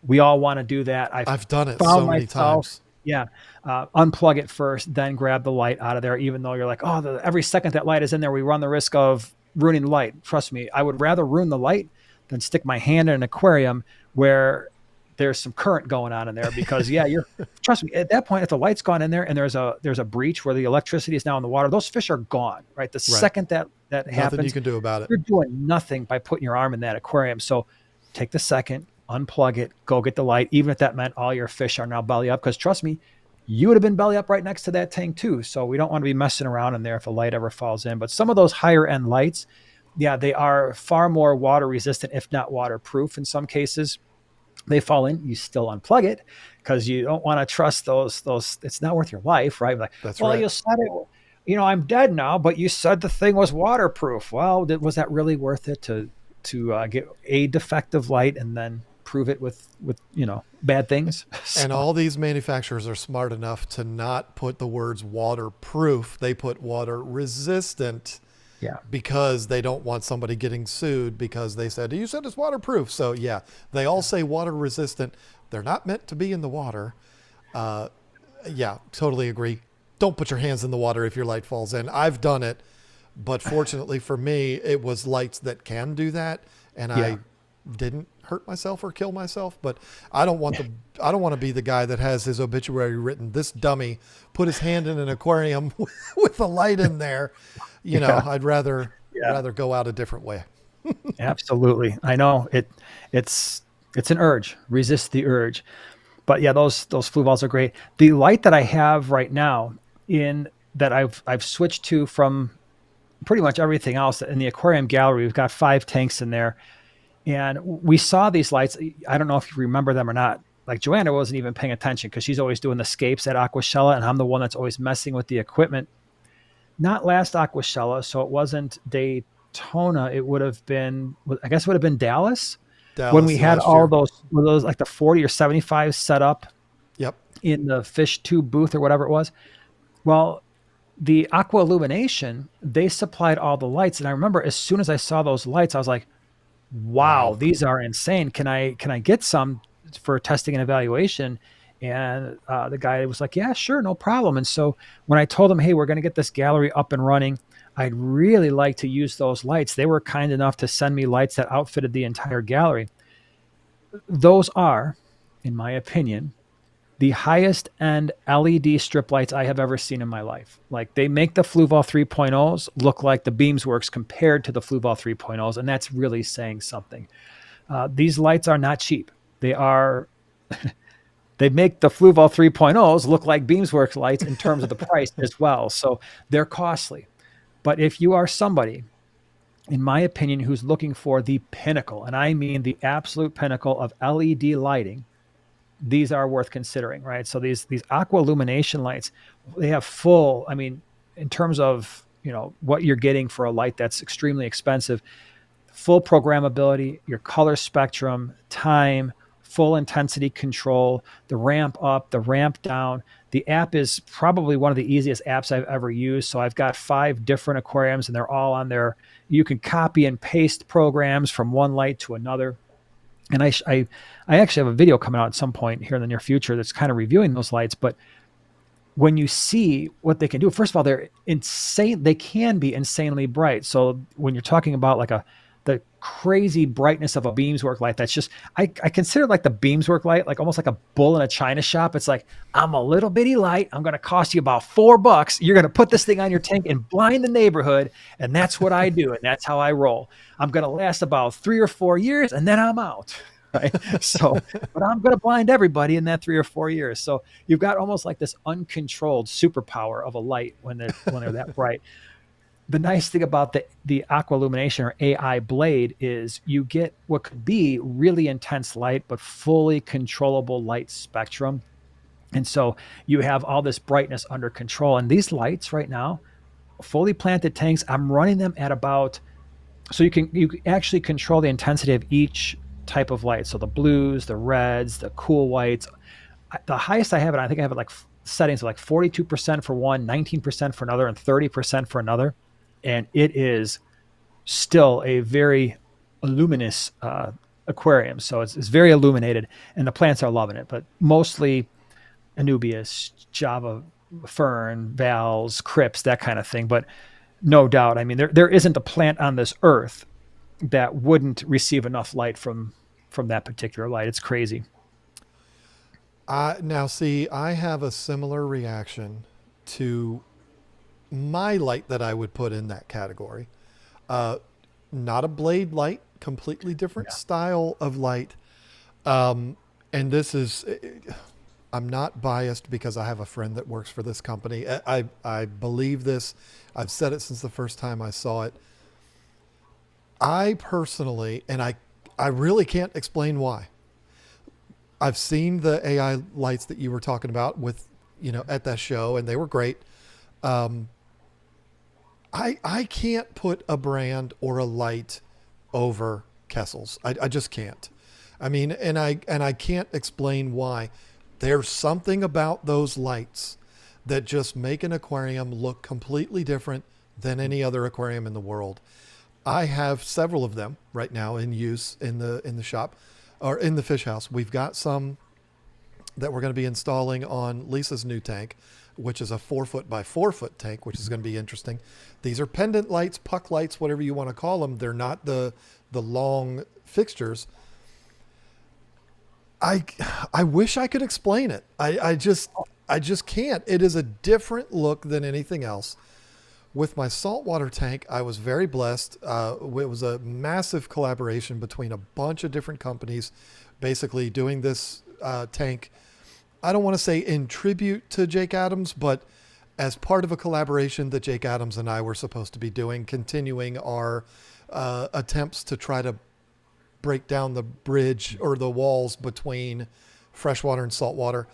We all want to do that. I've done it so many times. Yeah. Unplug it first, then grab the light out of there, even though you're like, every second that light is in there, we run the risk of ruining the light. Trust me, I would rather ruin the light than stick my hand in an aquarium where there's some current going on in there because yeah, you're trust me, at that point, if the light's gone in there and there's a breach where the electricity is now in the water, those fish are gone, right? The Right. second that Nothing you happens, can do about it. you're doing nothing by putting your arm in that aquarium. So take the second, unplug it, go get the light, even if that meant all your fish are now belly up. Because trust me, you would have been belly up right next to that tank too. So we don't want to be messing around in there if a light ever falls in. But some of those higher end lights, yeah, they are far more water resistant, if not waterproof in some cases. They fall in, you still unplug it because you don't want to trust those. It's not worth your life, right? Like, That's well, right. you said it, I'm dead now, but you said the thing was waterproof. Well, was that really worth it to get a defective light and then prove it with bad things? And So all these manufacturers are smart enough to not put the words waterproof. They put water resistant yeah, because they don't want somebody getting sued because they said, you said it's waterproof. So yeah, they all say water resistant. They're not meant to be in the water. Uh, yeah, totally agree. Don't put your hands in the water if your light falls in. I've done it, but fortunately for me, it was lights that can do that, and yeah, I didn't hurt myself or kill myself. But I don't want to be the guy that has his obituary written. This dummy put his hand in an aquarium with a light in there. You know, yeah, I'd rather yeah. go out a different way. Absolutely, I know it. It's an urge. Resist the urge. But yeah, those flue balls are great. The light that I have right now in that I've switched to from pretty much everything else in the aquarium gallery. We've got 5 tanks in there, and we saw these lights. I don't know if you remember them or not. Like Joanna wasn't even paying attention because she's always doing the scapes at Aquashella, and I'm the one that's always messing with the equipment. Not last Aquashella, so it wasn't Daytona. It would have been, I guess, it would have been Dallas when we Dallas had last all year. those like the 40 or 75 set up Yep. in the fish tube booth or whatever it was. Well, the aqua illumination, they supplied all the lights. And I remember as soon as I saw those lights, I was like, wow, Wow. these are insane. Can I get some for testing and evaluation? And the guy was like, yeah, sure, no problem. And so when I told him, hey, we're going to get this gallery up and running, I'd really like to use those lights. They were kind enough to send me lights that outfitted the entire gallery. Those are, in my opinion, the highest end LED strip lights I have ever seen in my life. Like they make the Fluval 3.0s look like the Beamsworks compared to the Fluval 3.0s, and that's really saying something. These lights are not cheap. They are they make the Fluval 3.0s look like Beamsworks lights in terms of the price as well. So they're costly. But if you are somebody, in my opinion, who's looking for the pinnacle, and I mean the absolute pinnacle of LED lighting, these are worth considering, right? So these aqua illumination lights, they have full, I mean, in terms of, what you're getting for a light that's extremely expensive, full programmability, your color spectrum, time, full intensity control, the ramp up, the ramp down. The app is probably one of the easiest apps I've ever used. So I've got 5 different aquariums and they're all on there. You can copy and paste programs from one light to another. And I actually have a video coming out at some point here in the near future that's kind of reviewing those lights. But when you see what they can do, first of all, they're insane. They can be insanely bright. So when you're talking about like the crazy brightness of a Beamswork light, that's just, I consider like the Beamswork light, like almost like a bull in a china shop. It's like, I'm a little bitty light. I'm going to cost you about $4. You're going to put this thing on your tank and blind the neighborhood. And that's what I do. And that's how I roll. I'm going to last about 3 or 4 years and then I'm out. Right. So, but I'm going to blind everybody in that 3 or 4 years. So you've got almost like this uncontrolled superpower of a light when they're that bright. The nice thing about the aqua illumination or AI blade is you get what could be really intense light, but fully controllable light spectrum. And so you have all this brightness under control. And these lights right now, fully planted tanks, I'm running them at about, so you can actually control the intensity of each type of light. So the blues, the reds, the cool whites. The highest I have it, I think I have it like settings of like 42% for one, 19% for another, and 30% for another. And it is still a very luminous aquarium. So it's very illuminated, and the plants are loving it. But mostly Anubias, Java fern, vals, crypts, that kind of thing. But no doubt, I mean, there isn't a plant on this earth that wouldn't receive enough light from that particular light. It's crazy. Now, see, I have a similar reaction to my light that I would put in that category. Uh, Not a blade light, completely different Yeah. style of light. Um, and this is, I'm not biased because I have a friend that works for this company. I believe this. I've said it since the first time I saw it. I personally, and I really can't explain why. I've seen the AI lights that you were talking about with, at that show, and they were great. Um, I can't put a brand or a light over Kessel's. I just can't. I mean, and I can't explain why. There's something about those lights that just make an aquarium look completely different than any other aquarium in the world. I have several of them right now in use in the shop or in the fish house. We've got some that we're going to be installing on Lisa's new tank, which is a 4 foot by 4 foot tank, which is going to be interesting. These are pendant lights, puck lights, whatever you want to call them. They're not the long fixtures. I I wish I could explain it. I just can't. It is a different look than anything else. With my saltwater tank, I was very blessed. It was a massive collaboration between a bunch of different companies, basically doing this tank. I don't want to say in tribute to Jake Adams, but as part of a collaboration that Jake Adams and I were supposed to be doing, continuing our attempts to try to break down the bridge or the walls between freshwater and saltwater.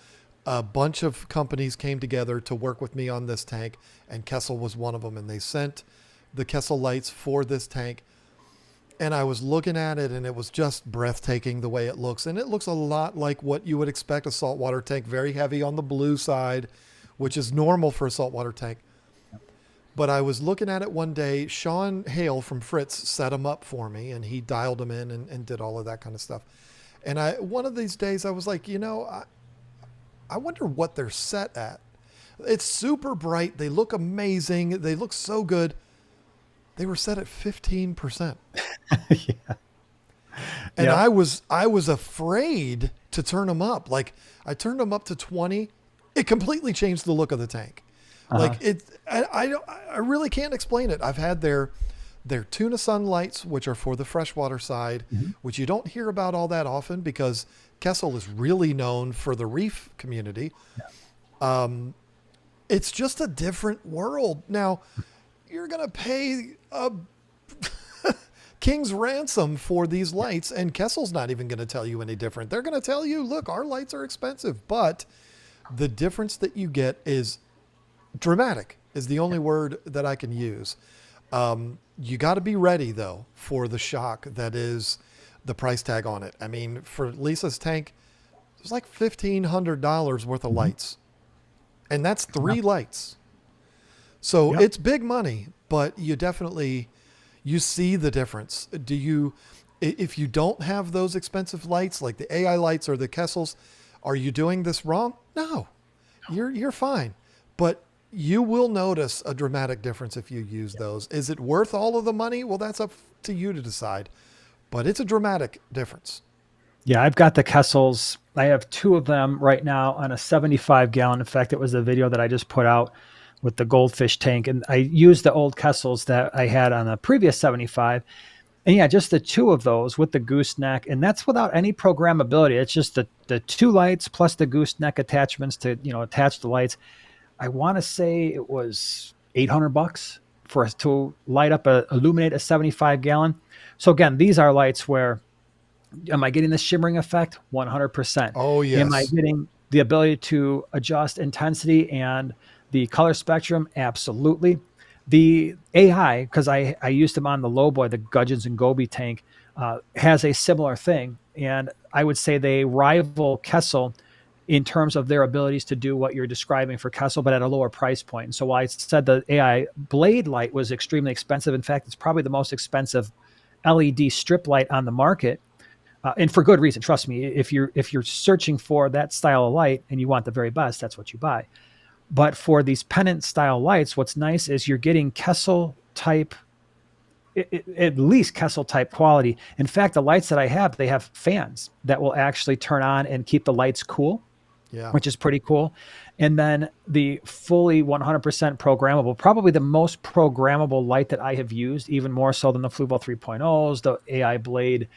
A bunch of companies came together to work with me on this tank, and Kessel was one of them. And they sent the Kessel lights for this tank. And I was looking at it, and it was just breathtaking the way it looks. And it looks a lot like what you would expect a saltwater tank, very heavy on the blue side, which is normal for a saltwater tank. But I was looking at it one day. Sean Hale from Fritz set them up for me, and he dialed them in and did all of that kind of stuff. And one of these days I was like, I wonder what they're set at. It's super bright. They look amazing. They look so good. They were set at 15%. Yeah. And Yep. I was afraid to turn them up. Like I turned them up to 20. It completely changed the look of the tank. Uh-huh. Like I really can't explain it. I've had their tuna sun lights, which are for the freshwater side, Mhm. which you don't hear about all that often because Kessel is really known for the reef community. Um, it's just a different world. Now, you're going to pay a king's ransom for these lights, and Kessel's not even going to tell you any different. They're going to tell you, look, our lights are expensive, but the difference that you get is dramatic, is the only word that I can use. You got to be ready, though, for the shock that is the price tag on it. I mean, for Lisa's tank, it was like $1,500 worth of lights, and that's three Yep. lights. So Yep. it's big money, but you see the difference. If you don't have those expensive lights like the AI lights or the Kessels, are you doing this wrong? No, you're fine, but you will notice a dramatic difference if you use those. Is it worth all of the money? Well, that's up to you to decide, but it's a dramatic difference. Yeah, I've got the Kessels. I have two of them right now on a 75-gallon. In fact, it was a video that I just put out with the goldfish tank, and I used the old Kessels that I had on the previous 75. And yeah, just the two of those with the gooseneck, and that's without any programmability. It's just the two lights plus the gooseneck attachments to attach the lights. I want to say it was $800 for us to light up illuminate a 75-gallon. So again, these are lights where am I getting the shimmering effect? 100%. Oh, Am I yes. getting the ability to adjust intensity and the color spectrum? Absolutely. The AI, because I used them on the Lowboy, the Gudgeons and Goby tank, has a similar thing. And I would say they rival Kessel in terms of their abilities to do what you're describing for Kessel, but at a lower price point. And so while I said the AI blade light was extremely expensive, in fact, it's probably the most expensive LED strip light on the market, and for good reason. Trust me, if you're searching for that style of light and you want the very best, that's what you buy. But for these pennant style lights, what's nice is you're getting Kessel type, at least Kessel type quality. In fact, the lights that I have, they have fans that will actually turn on and keep the lights cool. Yeah. which is pretty cool. And then the fully 100% programmable, probably the most programmable light that I have used, even more so than the Fluval 3.0s, the AI Blade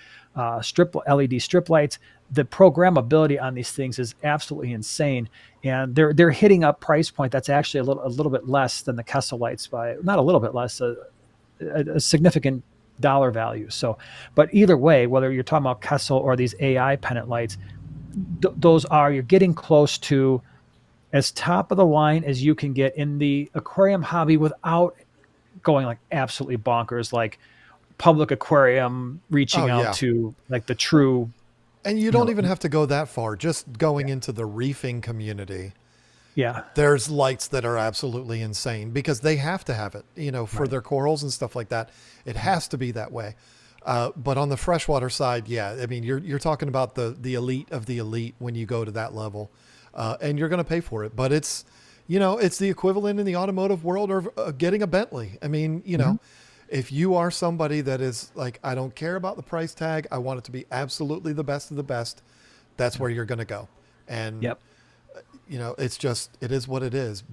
strip LED strip lights. The programmability on these things is absolutely insane, and they're hitting a price point that's actually a little bit less than the Kessel lights by not a little bit less, a significant dollar value. So, but either way, whether you're talking about Kessel or these AI pennant lights, those are you're getting close to as top of the line as you can get in the aquarium hobby without going like absolutely bonkers, like public aquarium Oh reaching out yeah. to like the Well, true, and you you don't know, even have to go that far. Just going yeah, into the reefing community, yeah, there's lights that are absolutely insane because they have to have it, for right, their corals and stuff like that. It has to be that way. But on the freshwater side, yeah, I mean, you're talking about the elite of the elite when you go to that level, and you're going to pay for it. But it's the equivalent in the automotive world of getting a Bentley. I mean, hmm, if you are somebody that is like, I don't care about the price tag, I want it to be absolutely the best of the best, that's yeah, where you're going to go. And yep, it's just, it is what it is.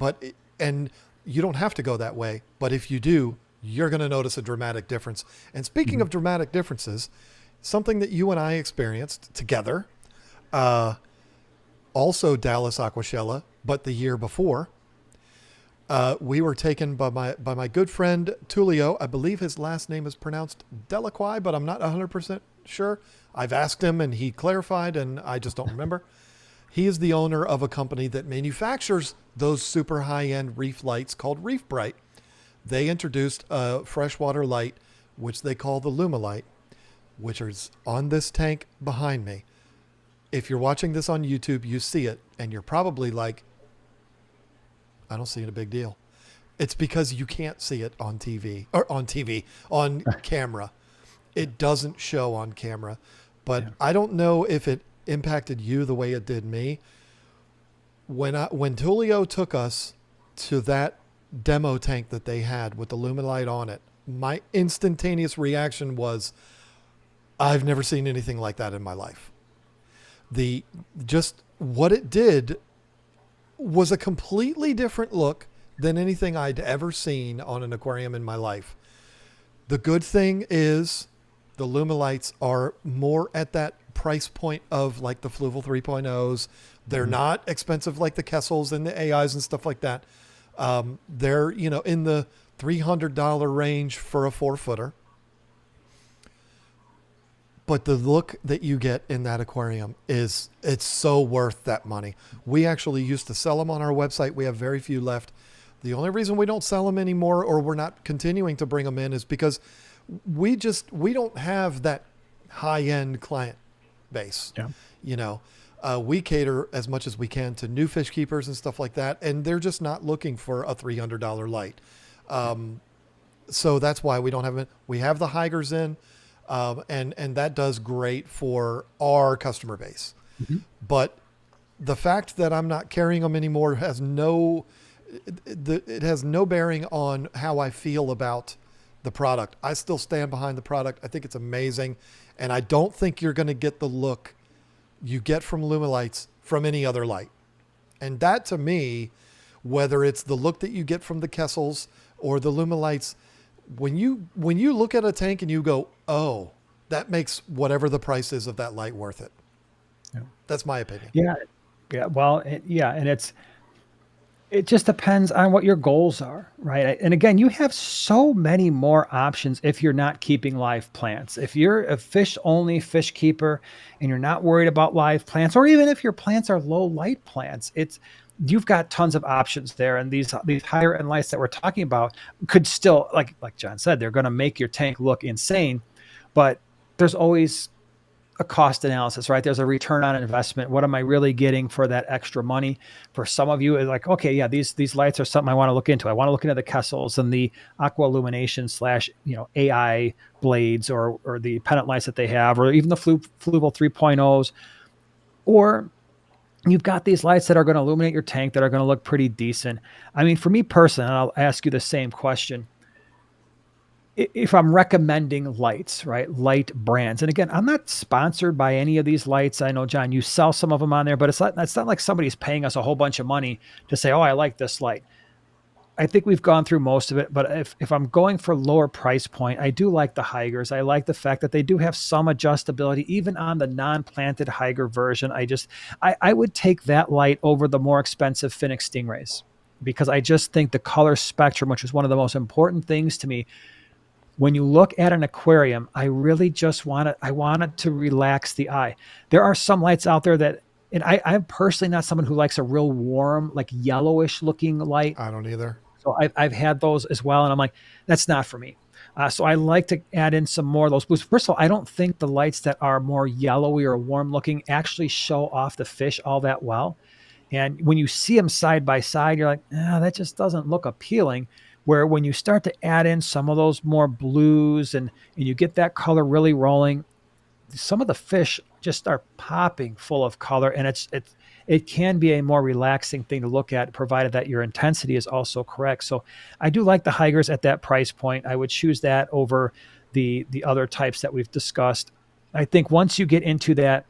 And you don't have to go that way. But if you do, you're going to notice a dramatic difference. And speaking hmm, of dramatic differences, something that you and I experienced together, uh, also Dallas Aquashella, but the year before, we were taken by my good friend Tulio. I believe his last name is pronounced Delacroix, but I'm not 100% sure. I've asked him and he clarified, and I just don't remember. He is the owner of a company that manufactures those super high-end reef lights called Reef Bright. They introduced a freshwater light, which they call the Lumilight, which is on this tank behind me. If you're watching this on YouTube, you see it, and you're probably like, I don't see it a big deal. It's because you can't see it on on camera. It doesn't show on camera. But yeah, I don't know if it impacted you the way it did me. When Tulio took us to that demo tank that they had with the Luminite on it, my instantaneous reaction was, I've never seen anything like that in my life. The just what it did was a completely different look than anything I'd ever seen on an aquarium in my life. The good thing is the Lumilights are more at that price point of like the Fluval 3.0s. They're hmm, not expensive like the Kessels and the AIs and stuff like that. They're, in the $300 range for a 4-footer. But the look that you get in that aquarium it's so worth that money. We actually used to sell them on our website. We have very few left. The only reason we don't sell them anymore, or we're not continuing to bring them in, is because we don't have that high end client base. yeah, You know, we cater as much as we can to new fish keepers and stuff like that, and they're just not looking for a $300 light. yeah, So that's why we don't have it. We have the Higers in, and that does great for our customer base. hmm, But the fact that I'm not carrying them anymore it has no bearing on how I feel about the product. I still stand behind the product. I think it's amazing, and I don't think you're going to get the look you get from Lumilights from any other light. And that to me, whether it's the look that you get from the Kessels or the Lumilights, when you look at a tank and you go, oh, that makes whatever the price is of that light worth it. yeah, That's my opinion. yeah, yeah. Well, yeah, and it just depends on what your goals are, right? And again, you have so many more options if you're not keeping live plants. If you're a fish only fish keeper and you're not worried about live plants, or even if your plants are low light plants, you've got tons of options there. And these higher end lights that we're talking about could still, like John said, they're going to make your tank look insane, but there's always a cost analysis, right? There's a return on investment. What am I really getting for that extra money? For some of you, it's like, okay, yeah, these lights are something I want to look into. I want to look into the Kessels and the aqua illumination slash, AI blades, or the pennant lights that they have, or even the Fluval 3.0s. Or you've got these lights that are going to illuminate your tank that are going to look pretty decent. I mean, for me personally, and I'll ask you the same question. if I'm recommending lights, right? Light brands. And again, I'm not sponsored by any of these lights. I know, John, you sell some of them on there, but it's not like somebody's paying us a whole bunch of money to say, oh, I like this light. I think we've gone through most of it, but if I'm going for lower price point, I do like the Higers. I like the fact that they do have some adjustability, even on the non-planted Higer version. I would take that light over the more expensive Finnick Stingrays because I just think the color spectrum, which is one of the most important things to me, when you look at an aquarium, I really just want it to relax the eye. There are some lights out there that, and I'm personally not someone who likes a real warm, like yellowish looking light. I don't either. So I've had those as well, and I'm like, that's not for me. So I like to add in some more of those blues. First of all, I don't think the lights that are more yellowy or warm looking actually show off the fish all that well. And when you see them side by side, you're like, that just doesn't look appealing. Where when you start to add in some of those more blues and you get that color really rolling, some of the fish just start popping full of color, and it can be a more relaxing thing to look at, provided that your intensity is also correct. So I do like the Higers at that price point. I would choose that over the other types that we've discussed. I think once you get into that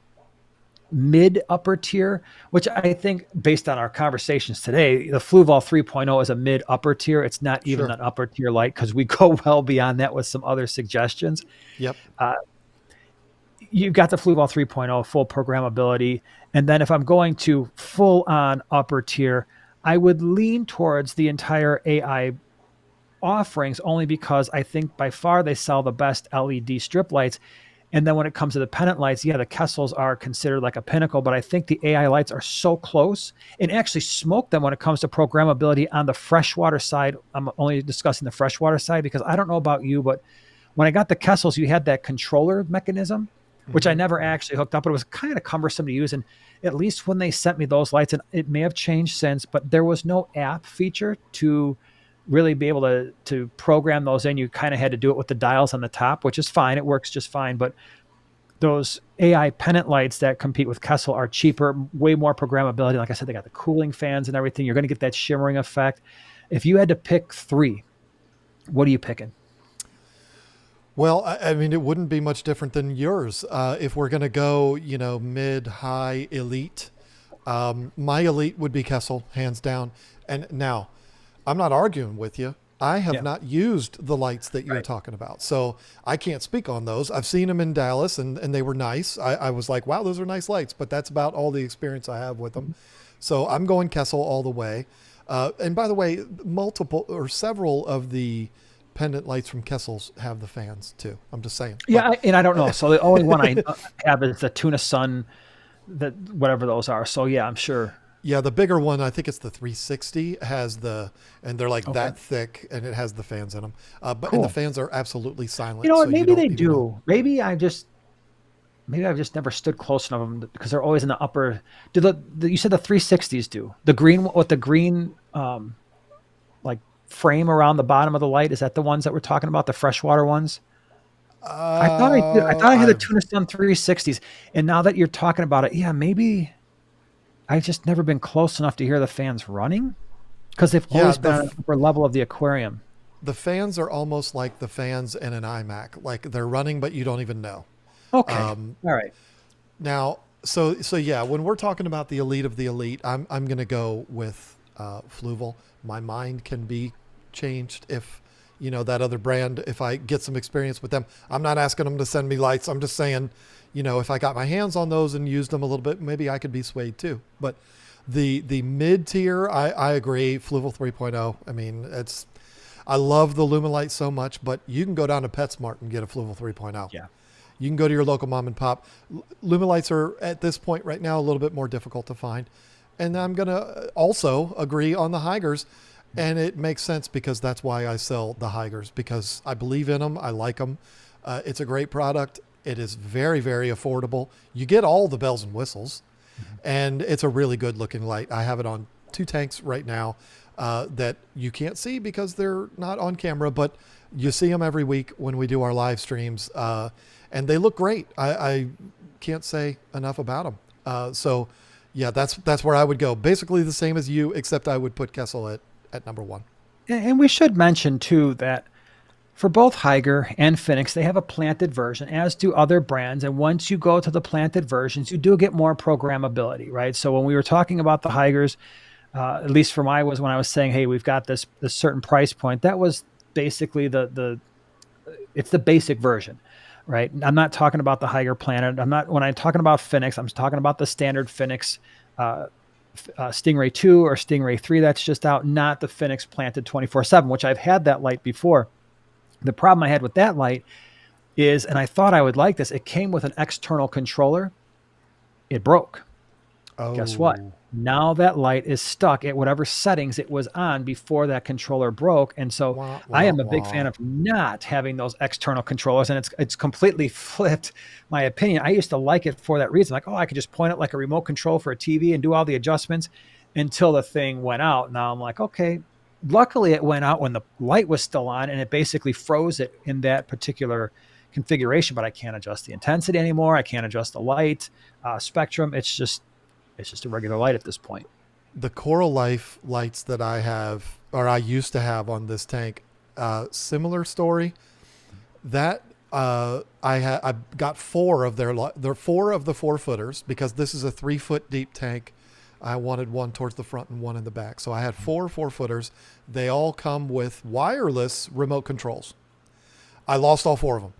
mid upper tier, which I think based on our conversations today, the Fluval 3.0 is a mid upper tier. It's not even Sure. an upper tier light because we go well beyond that with some other suggestions. Yep. Uh, you've got the Fluval 3.0 full programmability. And then if I'm going to full on upper tier, I would lean towards the entire AI offerings only because I think by far they sell the best LED strip lights. And then when it comes to the pennant lights, yeah, the Kessels are considered like a pinnacle, but I think the AI lights are so close and actually smoke them when it comes to programmability on the freshwater side. I'm only discussing the freshwater side because I don't know about you, but when I got the Kessels, you had that controller mechanism, which I Hmm. never actually hooked up, but it was kind of cumbersome to use. And at least when they sent me those lights, and it may have changed since, but there was no app feature to really be able to program those in. You kind of had to do it with the dials on the top, which is fine. It works just fine. But those AI pennant lights that compete with Kessel are cheaper, way more programmability. Like I said, they got the cooling fans and everything. You're going to get that shimmering effect. If you had to pick three, what are you picking? Well, I mean, it wouldn't be much different than yours. If we're going to go, mid, high, elite, my elite would be Kessel, hands down. And now, I'm not arguing with you. I have Yeah, not used the lights that you're right. talking about. So I can't speak on those. I've seen them in Dallas and they were nice. I was like, wow, those are nice lights, but that's about all the experience I have with them. So I'm going Kessel all the way. And by the way, multiple or several of the pendant lights from Kessel's have the fans too. I'm just saying. But And I don't know. So the only one I have is the Tuna Sun, that whatever those are. So yeah, I'm sure. yeah, the bigger one, I think it's the 360, has and they're like Okay, that thick, and it has the fans in them. And the cool. fans are absolutely You silent, know so what? you Maybe don't they even know. do. Maybe I've just never stood close enough of them because they're always in the upper. Do you said the 360s do the green with the green like frame around the bottom of the light? Is that the ones that we're talking about, the freshwater ones? I thought I did. I thought I had the I've Tuna Sun 360s, and now that you're talking about it, yeah, maybe I've just never been close enough to hear the fans running because they've yeah, always been on the upper level of the aquarium. the fans are almost like the fans in an iMac, like they're running, but you don't even know. Okay, all right. Now, so yeah, when we're talking about the elite of the elite, I'm gonna go with Fluval. My mind can be changed if that other brand. If I get some experience with them, I'm not asking them to send me lights. I'm just saying, if I got my hands on those and used them a little bit, maybe I could be swayed too. But the mid tier, I agree. Fluval 3.0. I mean, I love the Lumilight so much, but you can go down to PetSmart and get a Fluval 3.0. Yeah. You can go to your local mom and pop. Lumilights are at this point right now a little bit more difficult to find. And I'm going to also agree on the Higers. And it makes sense because that's why I sell the Higers, because I believe in them. I like them. It's a great product. It is very, very affordable. You get all the bells and whistles, and it's a really good looking light. I have it on 2 tanks right now that you can't see because they're not on camera, but you see them every week when we do our live streams. And they look great. I can't say enough about them. So yeah, that's where I would go. Basically the same as you, except I would put Kessel at number one. And we should mention too that For both Higer and Phoenix, they have a planted version, as do other brands. And once you go to the planted versions, you do get more programmability, right? So when we were talking about the Higers, at least for my was when I was saying, hey, we've got this certain price point. That was basically the it's the basic version, right? I'm not talking about the higher planet. I'm not when I'm talking about Phoenix. I'm talking about the standard Phoenix uh, Stingray 2 or Stingray 3 that's just out, not the Phoenix planted 24/7, which I've had that light before. The problem I had with that light is, and I thought I would like this, it came with an external controller. It broke. Guess what? Oh, Now that light is stuck at whatever settings it was on before that controller broke. And so wah, I wah, am a big fan wah. of not having those external controllers. And it's completely flipped my opinion. I used to like it for that reason. Like, oh, I could just point it like a remote control for a TV and do all the adjustments until the thing went out. Now I'm like, okay, luckily it went out when the light was still on and it basically froze it in that particular configuration, but I can't adjust the intensity anymore. I can't adjust the light spectrum. It's just a regular light at this point. The Coral Life lights that I have, or I used to have on this tank, similar story. That I got four of their four of the 4-footers because this is a 3-foot deep tank. I wanted one towards the front and one in the back, so I had 4 4-footers. They all come with wireless remote controls. I lost all four of them.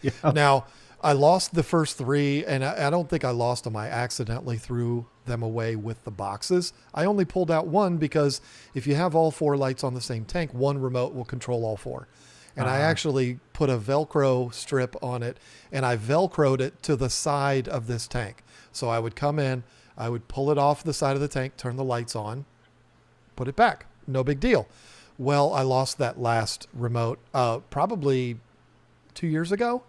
Yeah. Now, I lost the first three, and I don't think I lost them. I accidentally threw them away with the boxes. I only pulled out one because if you have all four lights on the same tank, one remote will control all four. And I actually put a Velcro strip on it, and I Velcroed it to the side of this tank. So I would come in, I would pull it off the side of the tank, turn the lights on, put it back. No big deal. Well, I lost that last remote probably 2 years ago.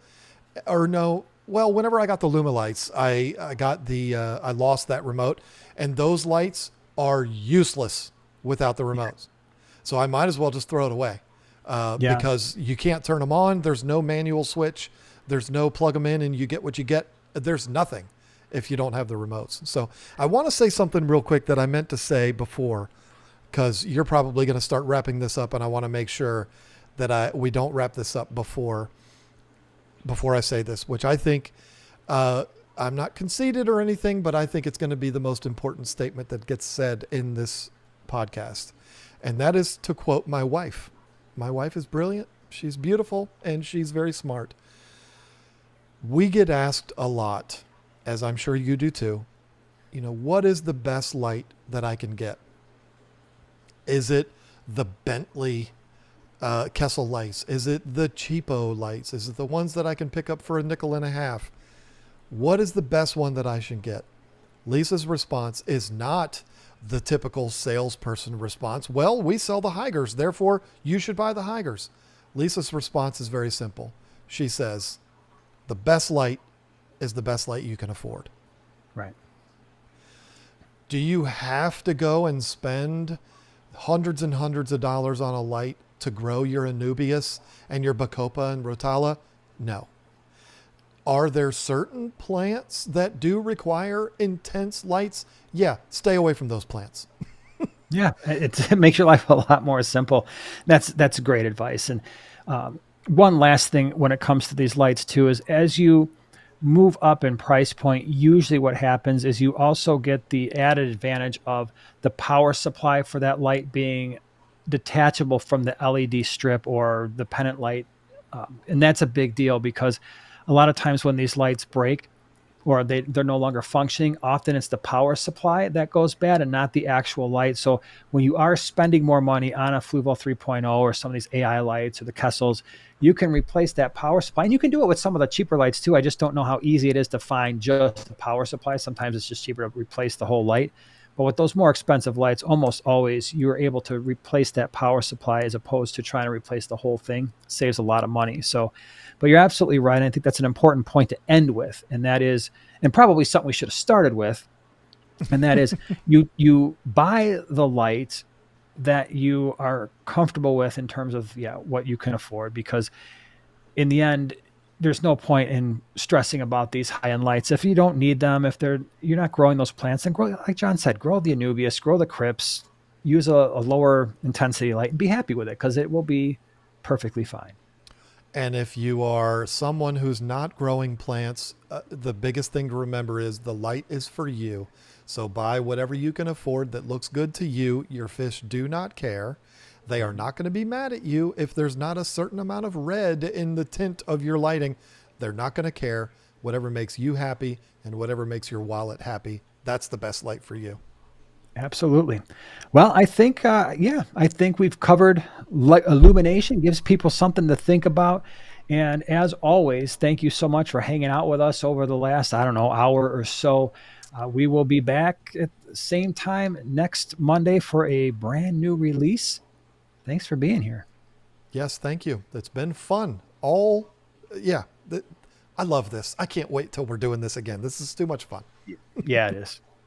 Or no, well, whenever I got the Luma lights, I got I lost that remote, and those lights are useless without the remotes. So I might as well just throw it away Yeah. because you can't turn them on. There's no manual switch. There's no plug them in and you get what you get. There's nothing if you don't have the remotes. So I want to say something real quick that I meant to say before, because you're probably going to start wrapping this up, and I want to make sure that we don't wrap this up before I say this, which I think I'm not conceited or anything, but I think it's going to be the most important statement that gets said in this podcast. And that is to quote my wife. My wife is brilliant. She's beautiful and she's very smart. We get asked a lot, as I'm sure you do too, what is the best light that I can get? Is it the Bentley Kessel lights? Is it the cheapo lights? Is it the ones that I can pick up for $0.50? What is the best one that I should get? Lisa's response is not the typical salesperson response. Well, we sell the Higers, therefore you should buy the Higers. Lisa's response is very simple. She says, the best light is the best light you can afford. Right. Do you have to go and spend hundreds and hundreds of dollars on a light to grow your Anubias and your Bacopa and Rotala? No. Are there certain plants that do require intense lights? Yeah, stay away from those plants. Yeah, it makes your life a lot more simple. That's great advice. And one last thing when it comes to these lights too is as you move up in price point, usually what happens is you also get the added advantage of the power supply for that light being detachable from the LED strip or the pennant light. And that's a big deal because a lot of times when these lights break or they're no longer functioning, often it's the power supply that goes bad and not the actual light. So when you are spending more money on a Fluval 3.0 or some of these AI lights or the Kessels, you can replace that power supply. And you can do it with some of the cheaper lights too. I just don't know how easy it is to find just the power supply. Sometimes it's just cheaper to replace the whole light. But with those more expensive lights, almost always you're able to replace that power supply as opposed to trying to replace the whole thing. It saves a lot of money. So, but you're absolutely right. I think that's an important point to end with. And that is, and probably something we should have started with, and that is you buy the light that you are comfortable with in terms of what you can afford, because in the end there's no point in stressing about these high-end lights if you don't need them. If you're not growing those plants, then grow, like John said, grow the Anubias, grow the Crips, use a lower intensity light and be happy with it, because it will be perfectly fine. And if you are someone who's not growing plants, the biggest thing to remember is the light is for you. So buy whatever you can afford that looks good to you. Your fish do not care. They are not going to be mad at you if there's not a certain amount of red in the tint of your lighting. They're not going to care. Whatever makes you happy and whatever makes your wallet happy, that's the best light for you. Absolutely. Well, I think, yeah, I think we've covered illumination, gives people something to think about. And as always, thank you so much for hanging out with us over the last, I don't know, hour or so. We will be back at the same time next Monday for a brand new release. Thanks for being here. Yes, thank you. It's been fun. All, yeah, I love this. I can't wait till we're doing this again. This is too much fun. Yeah, it is.